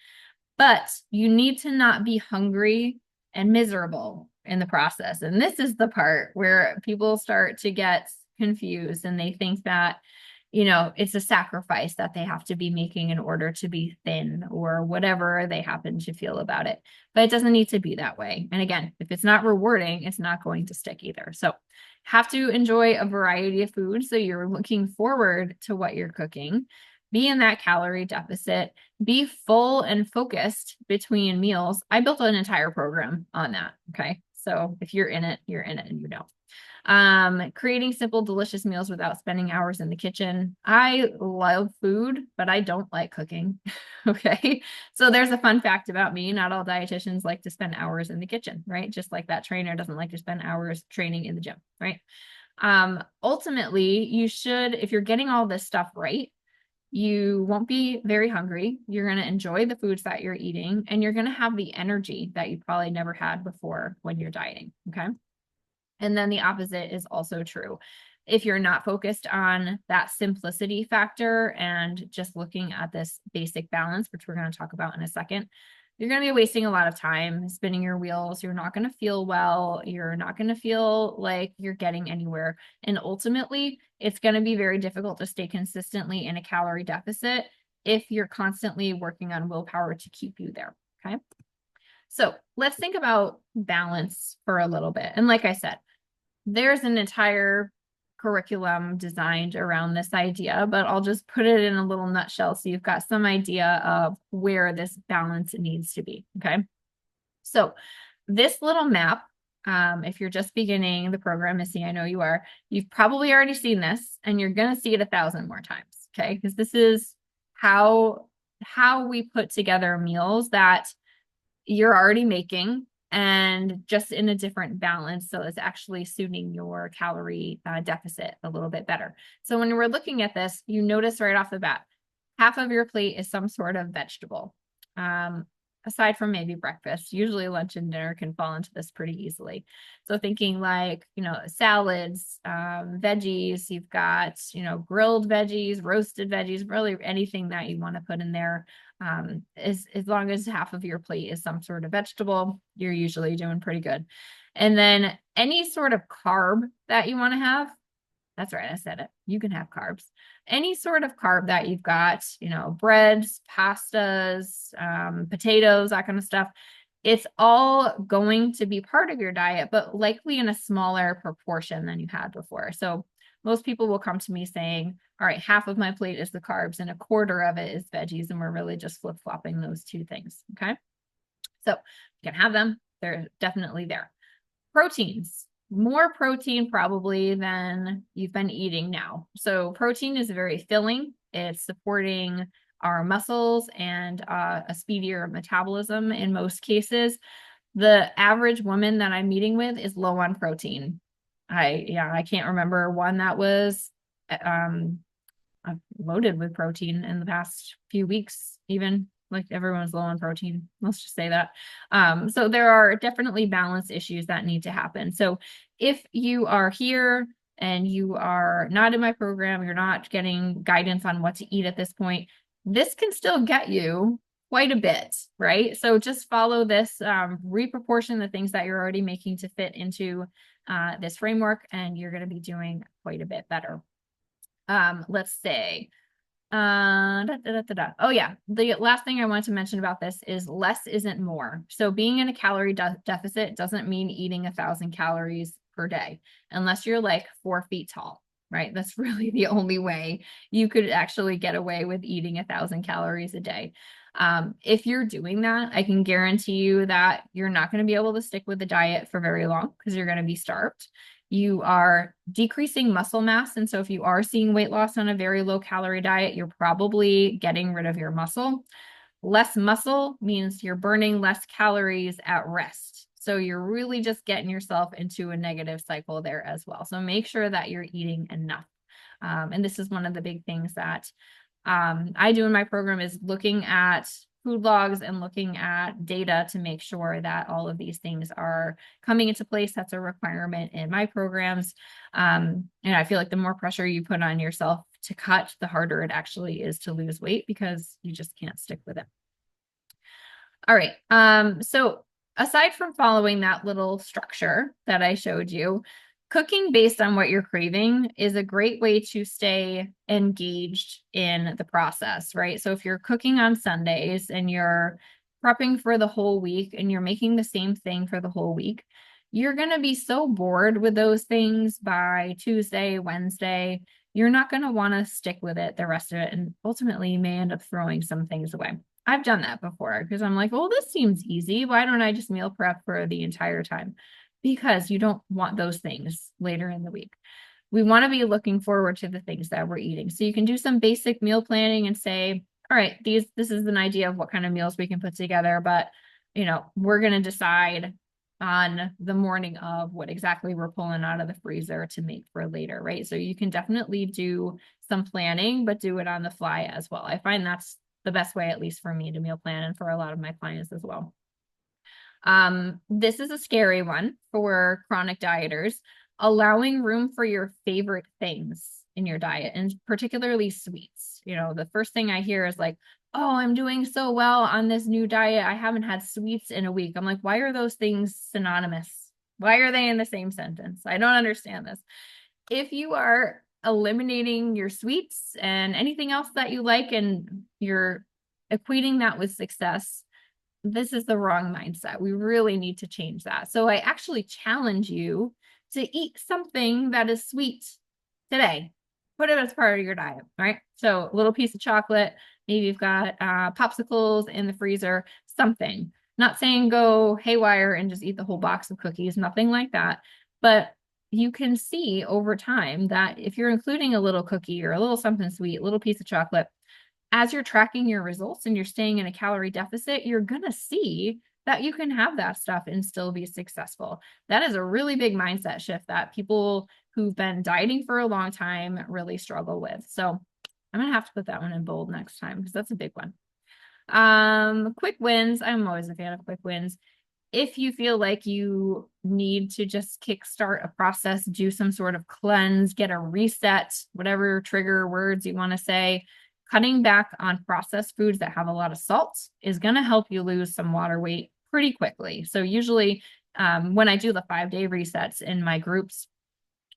but you need to not be hungry and miserable in the process. And this is the part where people start to get confused and they think that, it's a sacrifice that they have to be making in order to be thin or whatever they happen to feel about it. But it doesn't need to be that way. And again, if it's not rewarding, it's not going to stick either. So have to enjoy a variety of foods. So you're looking forward to what you're cooking. Be in that calorie deficit, be full and focused between meals. I built an entire program on that. Okay. So if you're in it, you're in it and you know. Creating simple, delicious meals without spending hours in the kitchen. I love food, but I don't like cooking. Okay. So there's a fun fact about me. Not all dietitians like to spend hours in the kitchen, right? Just like that trainer doesn't like to spend hours training in the gym, right? Ultimately, you should, if you're getting all this stuff right, you won't be very hungry. You're going to enjoy the foods that you're eating, and you're going to have the energy that you probably never had before when you're dieting. Okay. And then the opposite is also true. If you're not focused on that simplicity factor and just looking at this basic balance, which we're going to talk about in a second, you're going to be wasting a lot of time spinning your wheels. You're not going to feel well. You're not going to feel like you're getting anywhere. And ultimately, it's going to be very difficult to stay consistently in a calorie deficit if you're constantly working on willpower to keep you there. Okay. So let's think about balance for a little bit. And like I said, there's an entire curriculum designed around this idea, but I'll just put it in a little nutshell so you've got some idea of where this balance needs to be. Okay. So this little map, if you're just beginning the program, Missy, I know you are, you've probably already seen this and you're going to see it 1,000 more times. Okay. Because this is how we put together meals that you're already making and just in a different balance. So it's actually suiting your calorie deficit a little bit better. So when we're looking at this, you notice right off the bat, half of your plate is some sort of vegetable. Aside from maybe breakfast, usually lunch and dinner can fall into this pretty easily. So thinking like, salads, veggies, you've got, grilled veggies, roasted veggies, really anything that you want to put in there. As long as half of your plate is some sort of vegetable, you're usually doing pretty good. And then any sort of carb that you want to have, that's right, I said it. You can have carbs. Any sort of carb that you've got, breads, pastas, potatoes, that kind of stuff. It's all going to be part of your diet, but likely in a smaller proportion than you had before. So most people will come to me saying, all right, half of my plate is the carbs and a quarter of it is veggies. And we're really just flip-flopping those two things. Okay. So you can have them. They're definitely there. Proteins. More protein probably than you've been eating now. So protein is very filling. It's supporting our muscles and a speedier metabolism in most cases. The average woman that I'm meeting with is low on protein. I can't remember one that was loaded with protein in the past few weeks, even like everyone's low on protein. Let's just say that. So there are definitely balance issues that need to happen. So if you are here and you are not in my program, you're not getting guidance on what to eat at this point, this can still get you quite a bit, right? So just follow this, reproportion the things that you're already making to fit into this framework, and you're going to be doing quite a bit better. Let's say, oh yeah, the last thing I want to mention about this is less isn't more. So being in a calorie deficit doesn't mean eating 1,000 calories per day, unless you're like 4 feet tall, right? That's really the only way you could actually get away with eating 1,000 calories a day. If you're doing that, I can guarantee you that you're not going to be able to stick with the diet for very long because you're going to be starved. You are decreasing muscle mass. And so if you are seeing weight loss on a very low calorie diet, you're probably getting rid of your muscle. Less muscle means you're burning less calories at rest. So you're really just getting yourself into a negative cycle there as well. So make sure that you're eating enough. And this is one of the big things that I do in my program is looking at food logs and looking at data to make sure that all of these things are coming into place. That's a requirement in my programs. And I feel like the more pressure you put on yourself to cut, the harder it actually is to lose weight because you just can't stick with it. All right. So aside from following that little structure that I showed you, cooking based on what you're craving is a great way to stay engaged in the process, right? So if you're cooking on Sundays and you're prepping for the whole week and you're making the same thing for the whole week, you're going to be so bored with those things by Tuesday, Wednesday. You're not going to want to stick with it the rest of it. And ultimately, you may end up throwing some things away. I've done that before because I'm like, well, this seems easy. Why don't I just meal prep for the entire time? Because you don't want those things later in the week. We want to be looking forward to the things that we're eating. So you can do some basic meal planning and say, all right, this is an idea of what kind of meals we can put together, but we're going to decide on the morning of what exactly we're pulling out of the freezer to make for later, right? So you can definitely do some planning, but do it on the fly as well. I find that's the best way, at least for me, to meal plan and for a lot of my clients as well. This is a scary one for chronic dieters, allowing room for your favorite things in your diet, and particularly sweets. The first thing I hear is like, oh, I'm doing so well on this new diet. I haven't had sweets in a week. I'm like, why are those things synonymous? Why are they in the same sentence? I don't understand this. If you are eliminating your sweets and anything else that you like, and you're equating that with success, this is the wrong mindset. We really need to change that. So I actually challenge you to eat something that is sweet today. Put it as part of your diet, right? So a little piece of chocolate, maybe you've got popsicles in the freezer, something. Not saying go haywire and just eat the whole box of cookies, nothing like that. But you can see over time that if you're including a little cookie or a little something sweet, a little piece of chocolate, as you're tracking your results and you're staying in a calorie deficit, you're going to see that you can have that stuff and still be successful. That is a really big mindset shift that people who've been dieting for a long time really struggle with. So I'm going to have to put that one in bold next time because that's a big one. Quick wins. I'm always a fan of quick wins. If you feel like you need to just kickstart a process, do some sort of cleanse, get a reset, whatever trigger words you want to say, cutting back on processed foods that have a lot of salt is going to help you lose some water weight pretty quickly. So usually when I do the 5-day resets in my groups,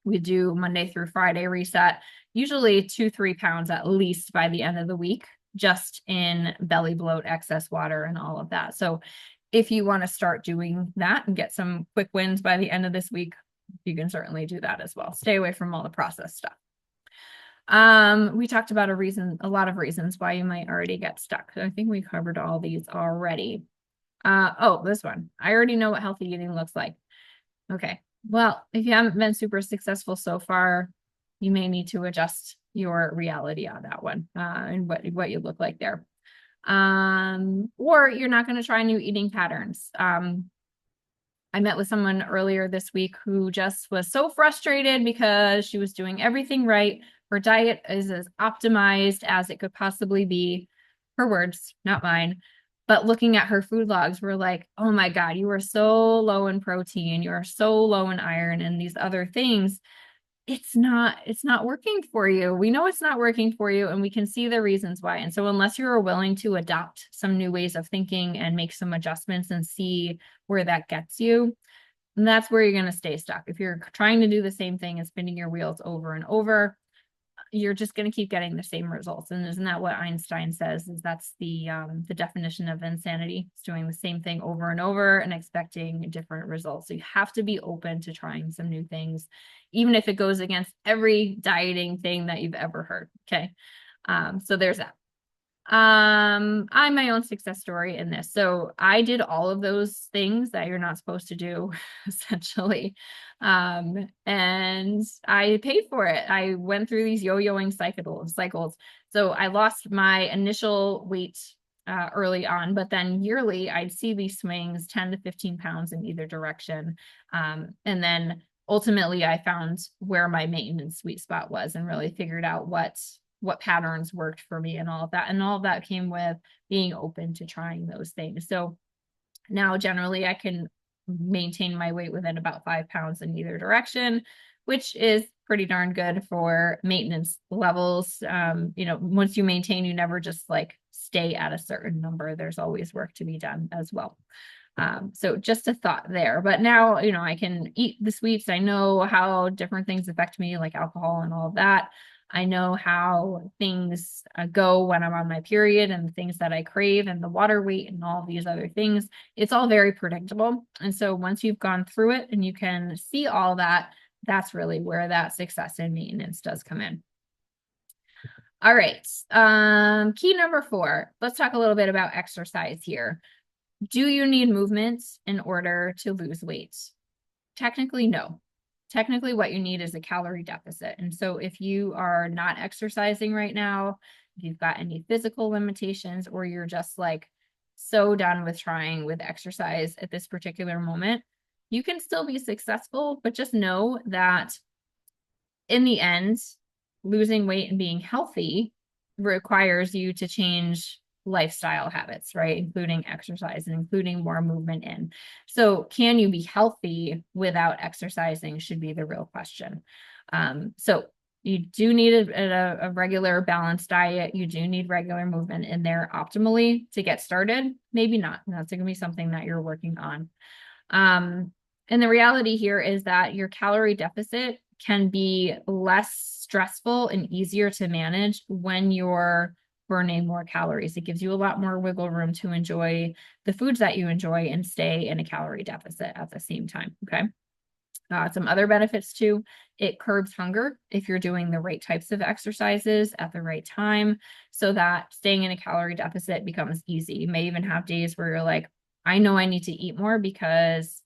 we do Monday through Friday reset, usually 2-3 pounds at least by the end of the week, just in belly bloat, excess water, and all of that. So if you want to start doing that and get some quick wins by the end of this week, you can certainly do that as well. Stay away from all the processed stuff. We talked about a lot of reasons why you might already get stuck. I think we covered all these already. Oh, this one. I already know what healthy eating looks like. Okay. Well, if you haven't been super successful so far, you may need to adjust your reality on that one, and what you look like there. Or you're not going to try new eating patterns. I met with someone earlier this week who just was so frustrated because she was doing everything right. Her diet is as optimized as it could possibly be. Her words, not mine. But looking at her food logs, we're like, oh my God, you are so low in protein. You are so low in iron and these other things. It's not working for you. We know it's not working for you, and we can see the reasons why. And so unless you're willing to adopt some new ways of thinking and make some adjustments and see where that gets you, that's where you're going to stay stuck. If you're trying to do the same thing and spinning your wheels over and over, you're just going to keep getting the same results. And isn't that what Einstein says? Is that's the definition of insanity? It's doing the same thing over and over and expecting different results. So you have to be open to trying some new things, even if it goes against every dieting thing that you've ever heard. Okay. So there's that. I'm my own success story in this. So I did all of those things that you're not supposed to do, essentially. And I paid for it. I went through these yo-yoing cycles. So I lost my initial weight early on, but then yearly I'd see these swings 10 to 15 pounds in either direction. And then ultimately I found where my maintenance sweet spot was and really figured out what patterns worked for me and all of that. And all of that came with being open to trying those things. So now generally I can maintain my weight within about 5 pounds in either direction, which is pretty darn good for maintenance levels. Once you maintain, you never just like stay at a certain number. There's always work to be done as well. So just a thought there, but now, I can eat the sweets. I know how different things affect me, like alcohol and all of that. I know how things go when I'm on my period and the things that I crave and the water weight and all these other things. It's all very predictable. And so once you've gone through it and you can see all that, that's really where that success and maintenance does come in. All right. Key number 4, let's talk a little bit about exercise here. Do you need movement in order to lose weight? Technically, no. Technically, what you need is a calorie deficit. And so if you are not exercising right now, if you've got any physical limitations, or you're just like so done with trying with exercise at this particular moment, you can still be successful, but just know that in the end, losing weight and being healthy requires you to change lifestyle habits, right? Including exercise and including more movement in. So can you be healthy without exercising should be the real question. So you do need a regular balanced diet. You do need regular movement in there optimally to get started. Maybe not. That's going to be something that you're working on. And the reality here is that your calorie deficit can be less stressful and easier to manage when you're burning more calories. It gives you a lot more wiggle room to enjoy the foods that you enjoy and stay in a calorie deficit at the same time. Okay. Some other benefits too, it curbs hunger if you're doing the right types of exercises at the right time, so that staying in a calorie deficit becomes easy. You may even have days where you're like, I know I need to eat more because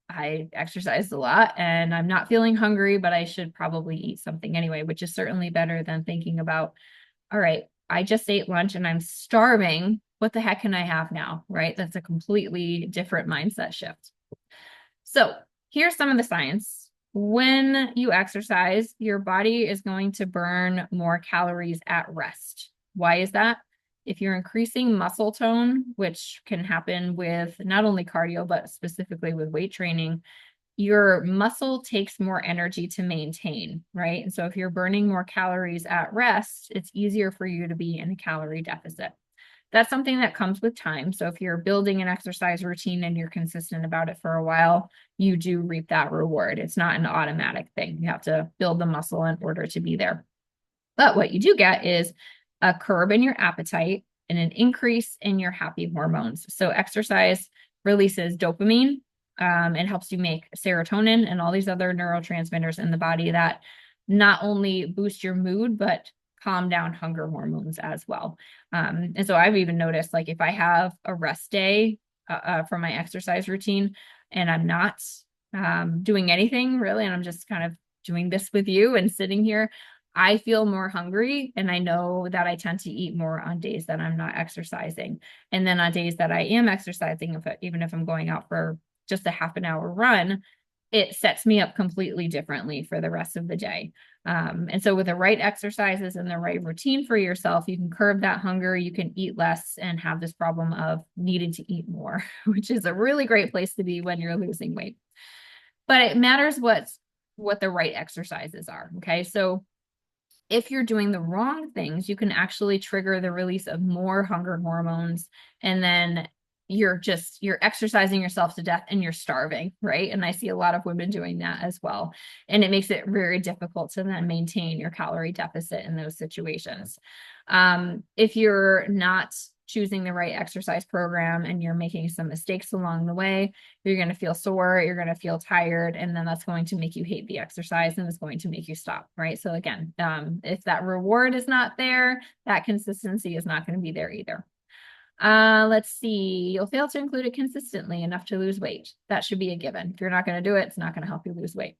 I exercised a lot and I'm not feeling hungry, but I should probably eat something anyway, which is certainly better than thinking about, all right, I just ate lunch and I'm starving. What the heck can I have now? Right? That's a completely different mindset shift. So here's some of the science. When you exercise, your body is going to burn more calories at rest. Why is that? If you're increasing muscle tone, which can happen with not only cardio, but specifically with weight training, your muscle takes more energy to maintain, right? And so if you're burning more calories at rest, it's easier for you to be in a calorie deficit. That's something that comes with time. So if you're building an exercise routine and you're consistent about it for a while, you do reap that reward. It's not an automatic thing. You have to build the muscle in order to be there. But what you do get is a curb in your appetite and an increase in your happy hormones. So exercise releases dopamine. It helps you make serotonin and all these other neurotransmitters in the body that not only boost your mood, but calm down hunger hormones as well. And so I've even noticed, like, if I have a rest day for my exercise routine and I'm not doing anything really, and I'm just kind of doing this with you and sitting here, I feel more hungry, and I know that I tend to eat more on days that I'm not exercising. And then on days that I am exercising, even if I'm going out for just a half an hour run, it sets me up completely differently for the rest of the day. And so with the right exercises and the right routine for yourself, you can curb that hunger, you can eat less and have this problem of needing to eat more, which is a really great place to be when you're losing weight. But it matters what the right exercises are. Okay. So if you're doing the wrong things, you can actually trigger the release of more hunger hormones, and then you're exercising yourself to death and you're starving, right? And I see a lot of women doing that as well. And it makes it very difficult to then maintain your calorie deficit in those situations. If you're not choosing the right exercise program and you're making some mistakes along the way, you're going to feel sore, you're going to feel tired, and then that's going to make you hate the exercise and it's going to make you stop, right? So again, if that reward is not there, that consistency is not going to be there either. Let's see, you'll fail to include it consistently enough to lose weight. That should be a given. If you're not going to do it, it's not going to help you lose weight.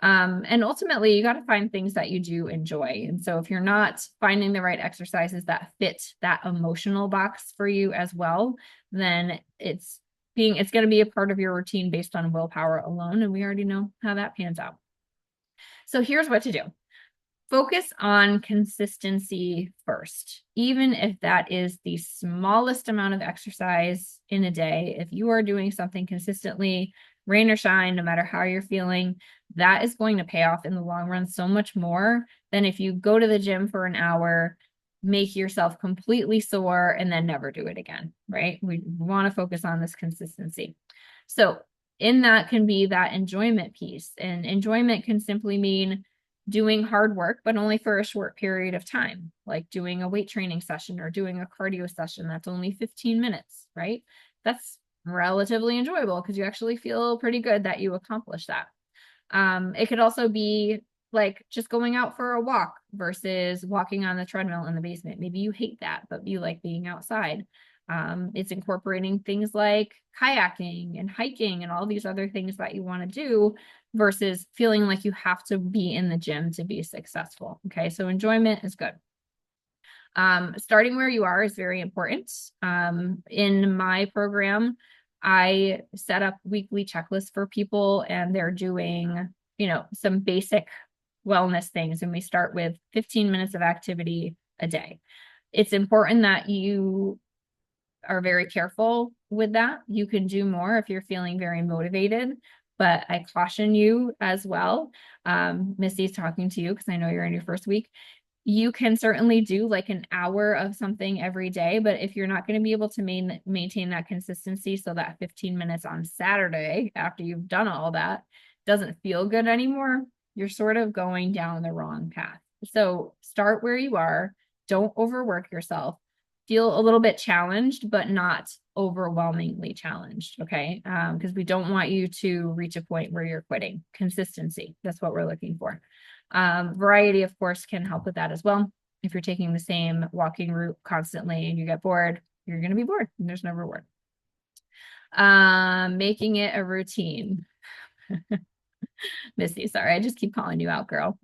And ultimately, you got to find things that you do enjoy. And so if you're not finding the right exercises that fit that emotional box for you as well, then it's going to be a part of your routine based on willpower alone. And we already know how that pans out. So here's what to do. Focus on consistency first, even if that is the smallest amount of exercise in a day. If you are doing something consistently, rain or shine, no matter how you're feeling, that is going to pay off in the long run so much more than if you go to the gym for an hour, make yourself completely sore, and then never do it again, right? We want to focus on this consistency. So in that can be that enjoyment piece. And enjoyment can simply mean doing hard work, but only for a short period of time, like doing a weight training session or doing a cardio session that's only 15 minutes, right? That's relatively enjoyable because you actually feel pretty good that you accomplished that. It could also be like just going out for a walk versus walking on the treadmill in the basement. Maybe you hate that, but you like being outside. It's incorporating things like kayaking and hiking and all these other things that you want to do versus feeling like you have to be in the gym to be successful. Okay, so enjoyment is good. Starting where you are is very important. In my program, I set up weekly checklists for people and they're doing, some basic wellness things. And we start with 15 minutes of activity a day. It's important that you are very careful with that. You can do more if you're feeling very motivated, but I caution you as well. Missy's talking to you because I know you're in your first week. You can certainly do like an hour of something every day, but if you're not going to be able to maintain that consistency, so that 15 minutes on Saturday after you've done all that doesn't feel good anymore, you're sort of going down the wrong path. So start where you are. don't overwork yourself. Feel a little bit challenged, but not overwhelmingly challenged, okay? Because we don't want you to reach a point where you're quitting. Consistency, that's what we're looking for. Variety, of course, can help with that as well. If you're taking the same walking route constantly and you get bored, you're going to be bored and there's no reward. Making it a routine. Missy, sorry, I just keep calling you out, girl.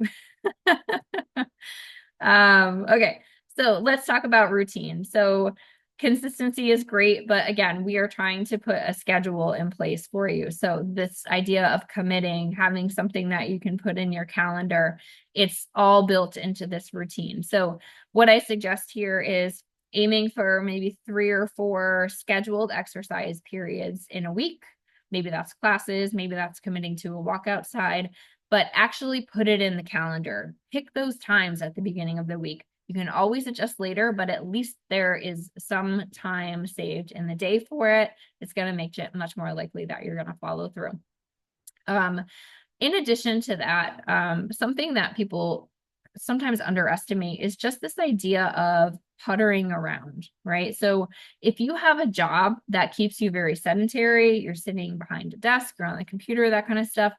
Okay, so let's talk about routine. So consistency is great, but again, we are trying to put a schedule in place for you. So this idea of committing, having something that you can put in your calendar, it's all built into this routine. So what I suggest here is aiming for maybe 3 or 4 scheduled exercise periods in a week. Maybe that's classes, maybe that's committing to a walk outside, but actually put it in the calendar. Pick those times at the beginning of the week. You can always adjust later, but at least there is some time saved in the day for it. It's going to make it much more likely that you're going to follow through. In addition to that, something that people sometimes underestimate is just this idea of puttering around, right? So if you have a job that keeps you very sedentary, you're sitting behind a desk or on the computer, that kind of stuff,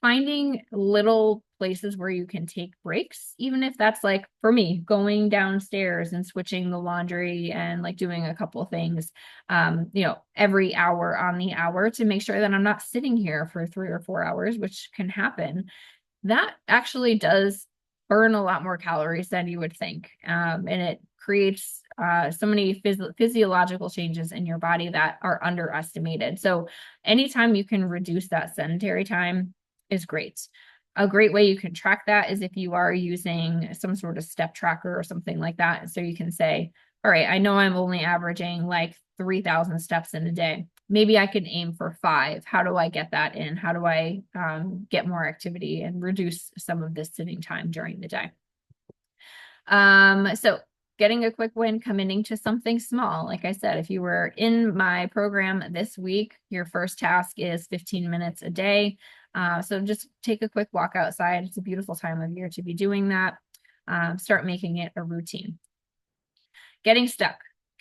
finding little places where you can take breaks, even if that's like, for me, going downstairs and switching the laundry and like doing a couple of things, every hour on the hour to make sure that I'm not sitting here for 3 or 4 hours, which can happen. That actually does burn a lot more calories than you would think. And it creates so many physiological changes in your body that are underestimated. So anytime you can reduce that sedentary time is great. A great way you can track that is if you are using some sort of step tracker or something like that. So you can say, all right, I know I'm only averaging like 3,000 steps in a day. Maybe I can aim for 5. How do I get that in? How do I get more activity and reduce some of this sitting time during the day? So getting a quick win, committing to something small. Like I said, if you were in my program this week, your first task is 15 minutes a day. So just take a quick walk outside. It's a beautiful time of year to be doing that. Start making it a routine. Getting stuck.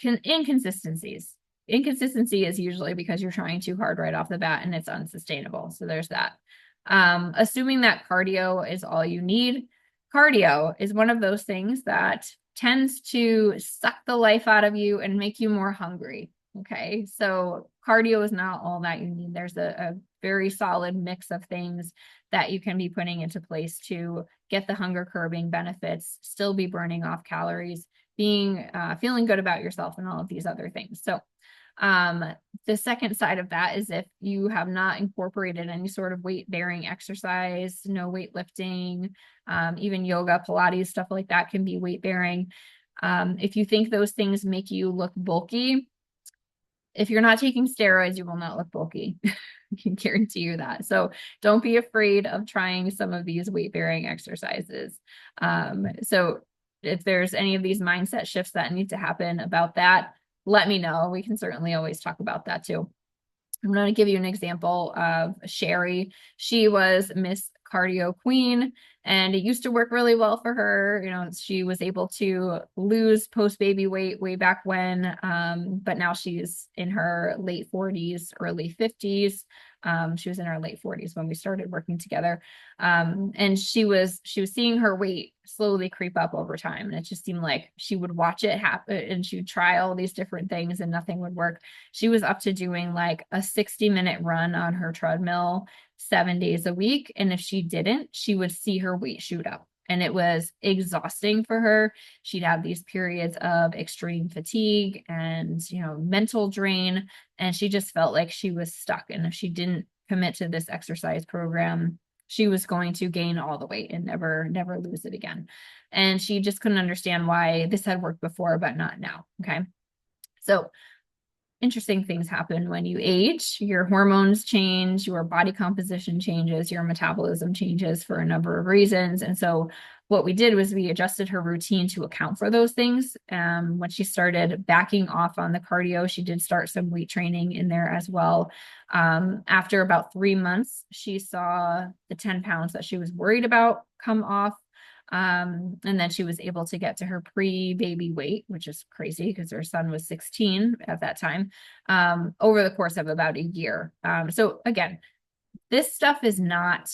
Inconsistencies. Inconsistency is usually because you're trying too hard right off the bat and it's unsustainable. So there's that. Assuming that cardio is all you need. Cardio is one of those things that tends to suck the life out of you and make you more hungry. Okay, so cardio is not all that you need. There's a very solid mix of things that you can be putting into place to get the hunger curbing benefits, still be burning off calories, being feeling good about yourself and all of these other things. So the second side of that is if you have not incorporated any sort of weight bearing exercise, no weightlifting, even yoga, Pilates, stuff like that can be weight bearing. If you think those things make you look bulky, if you're not taking steroids, you will not look bulky. I can guarantee you that. So don't be afraid of trying some of these weight bearing exercises. So if there's any of these mindset shifts that need to happen about that, let me know. We can certainly always talk about that too. I'm going to give you an example of Sherry. She was Miss Cardio Queen, and it used to work really well for her. You know, she was able to lose post-baby weight way back when, but now she's in her late 40s, early 50s. She was in her late 40s when we started working together. And she was seeing her weight slowly creep up over time. And it just seemed like she would watch it happen and she would try all these different things and nothing would work. She was up to doing like a 60-minute run on her treadmill 7 days a week. And if she didn't, she would see her weight shoot up. And it was exhausting for her. She'd have these periods of extreme fatigue and, mental drain. And she just felt like she was stuck. And if she didn't commit to this exercise program, she was going to gain all the weight and never lose it again. And she just couldn't understand why this had worked before, but not now. Okay. So interesting things happen when you age. Your hormones change, your body composition changes, your metabolism changes for a number of reasons. And so what we did was we adjusted her routine to account for those things. When she started backing off on the cardio, she did start some weight training in there as well. After about 3 months, she saw the 10 pounds that she was worried about come off. And then she was able to get to her pre-baby weight, which is crazy because her son was 16 at that time, over the course of about a year. So again, this stuff is not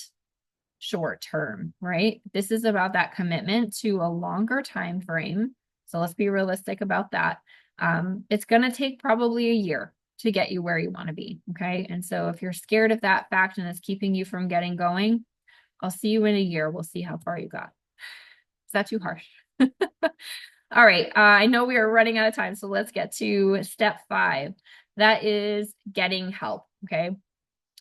short term, right? This is about that commitment to a longer time frame. So let's be realistic about that. It's going to take probably a year to get you where you want to be. Okay. And so if you're scared of that fact and it's keeping you from getting going, I'll see you in a year. We'll see how far you got. Is that too harsh? All right. I know we are running out of time, so let's get to step 5. That is getting help. Okay.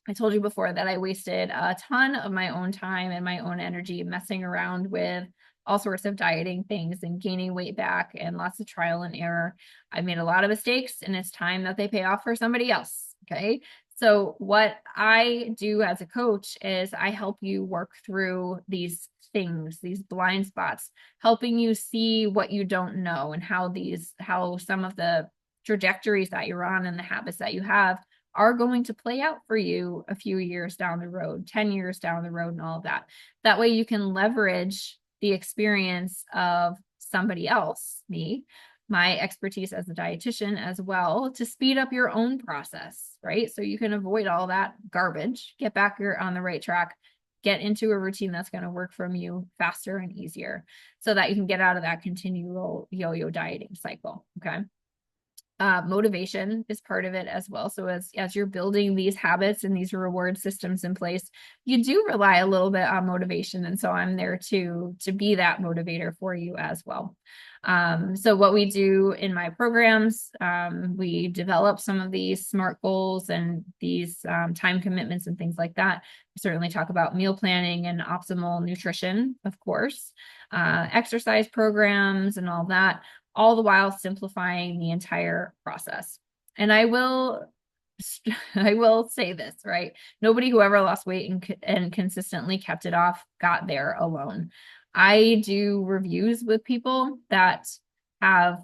I told you before that I wasted a ton of my own time and my own energy messing around with all sorts of dieting things and gaining weight back and lots of trial and error. I made a lot of mistakes, and it's time that they pay off for somebody else. Okay. So what I do as a coach is I help you work through these things, these blind spots, helping you see what you don't know and how some of the trajectories that you're on and the habits that you have are going to play out for you a few years down the road, 10 years down the road, and all of that. That way you can leverage the experience of somebody else, me, my expertise as a dietitian as well, to speed up your own process, right? So you can avoid all that garbage, get back on the right track, get into a routine that's going to work from you faster and easier so that you can get out of that continual yo-yo dieting cycle. Okay. Motivation is part of it as well. So as you're building these habits and these reward systems in place, you do rely a little bit on motivation. And so I'm there to be that motivator for you as well. So what we do in my programs, we develop some of these SMART goals and these time commitments and things like that. We certainly talk about meal planning and optimal nutrition, of course, exercise programs and all that, all the while simplifying the entire process. And I will say this, right? Nobody who ever lost weight and consistently kept it off got there alone. I do reviews with people that have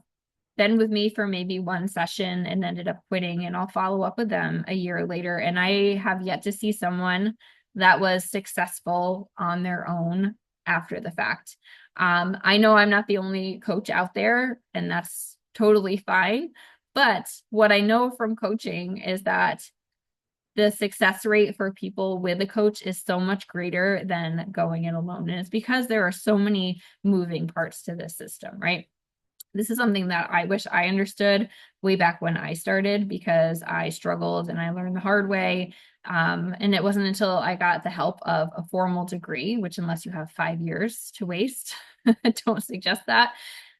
been with me for maybe one session and ended up quitting, and I'll follow up with them a year later. And I have yet to see someone that was successful on their own after the fact. I know I'm not the only coach out there, and that's totally fine. But what I know from coaching is that the success rate for people with a coach is so much greater than going it alone. And it's because there are so many moving parts to this system, right? This is something that I wish I understood way back when I started, because I struggled and I learned the hard way. And it wasn't until I got the help of a formal degree, which unless you have 5 years to waste, I don't suggest that.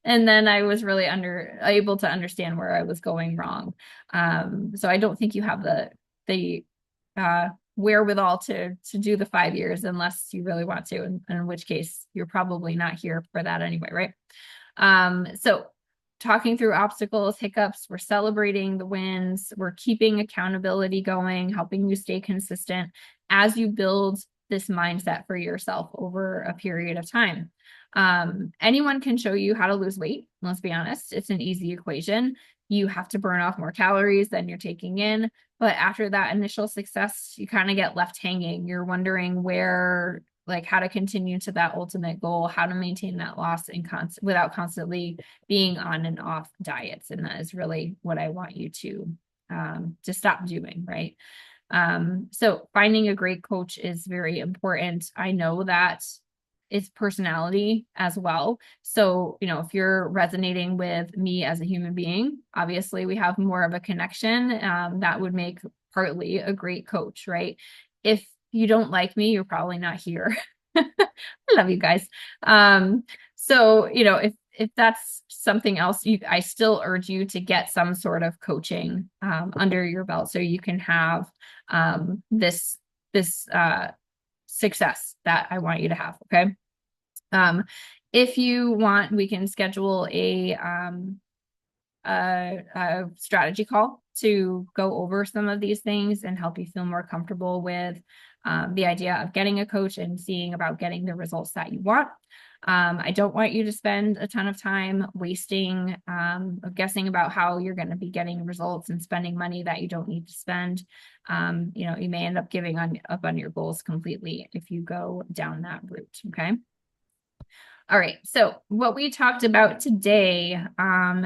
And then I was really able to understand where I was going wrong. So I don't think you have the wherewithal to do the 5 years unless you really want to, and in which case you're probably not here for that anyway, right? So talking through obstacles, hiccups, we're celebrating the wins, we're keeping accountability going, helping you stay consistent as you build this mindset for yourself over a period of time. Anyone can show you how to lose weight. Let's be honest, it's an easy equation. You have to burn off more calories than you're taking in. But after that initial success, you kind of get left hanging. You're wondering how to continue to that ultimate goal, how to maintain that loss without constantly being on and off diets. And that is really what I want you to stop doing, right? So finding a great coach is very important. I know that it's personality as well. So, if you're resonating with me as a human being, obviously we have more of a connection. That would make partly a great coach, right? If you don't like me, you're probably not here. I love you guys. So, if that's something else, I still urge you to get some sort of coaching under your belt so you can have this success that I want you to have. Okay. If you want, we can schedule a strategy call to go over some of these things and help you feel more comfortable with the idea of getting a coach and seeing about getting the results that you want. I don't want you to spend a ton of time wasting guessing about how you're going to be getting results and spending money that you don't need to spend. You may end up giving up on your goals completely if you go down that route. Okay. All right. So what we talked about today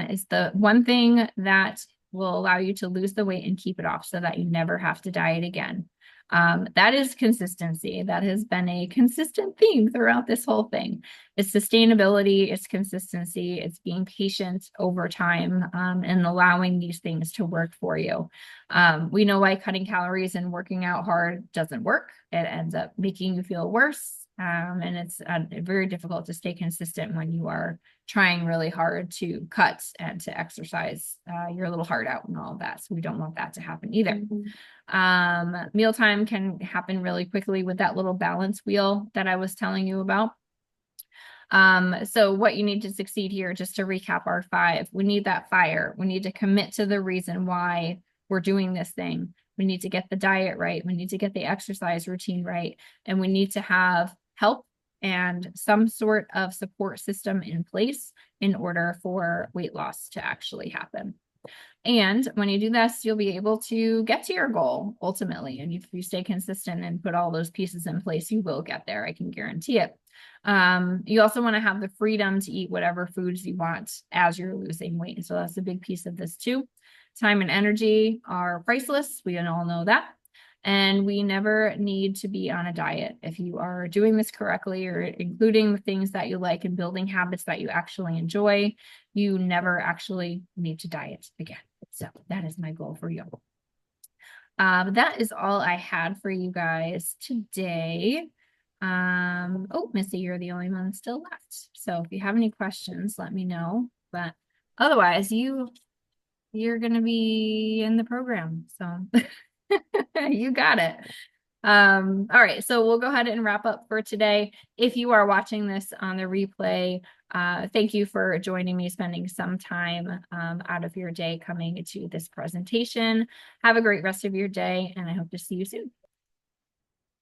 is the one thing that will allow you to lose the weight and keep it off so that you never have to diet again. That is consistency. That has been a consistent theme throughout this whole thing. It's sustainability, it's consistency, it's being patient over time, and allowing these things to work for you. We know why cutting calories and working out hard doesn't work. It ends up making you feel worse. And it's very difficult to stay consistent when you are trying really hard to cut and to exercise your little heart out and all of that. So we don't want that to happen either. Mealtime can happen really quickly with that little balance wheel that I was telling you about. So what you need to succeed here, just to recap our 5, we need that fire. We need to commit to the reason why we're doing this thing. We need to get the diet right. We need to get the exercise routine right. And we need to have help and some sort of support system in place in order for weight loss to actually happen. And when you do this, you'll be able to get to your goal ultimately. And if you stay consistent and put all those pieces in place, you will get there. I can guarantee it. You also want to have the freedom to eat whatever foods you want as you're losing weight. So that's a big piece of this too. Time and energy are priceless. We all know that. And we never need to be on a diet. If you are doing this correctly or including the things that you like and building habits that you actually enjoy, you never actually need to diet again. So that is my goal for you. That is all I had for you guys today. Oh, Missy, you're the only one still left. So if you have any questions, let me know. But otherwise, you're going to be in the program. So you got it. All right, so we'll go ahead and wrap up for today. If you are watching this on the replay, thank you for joining me, spending some time out of your day coming to this presentation. Have a great rest of your day, and I hope to see you soon.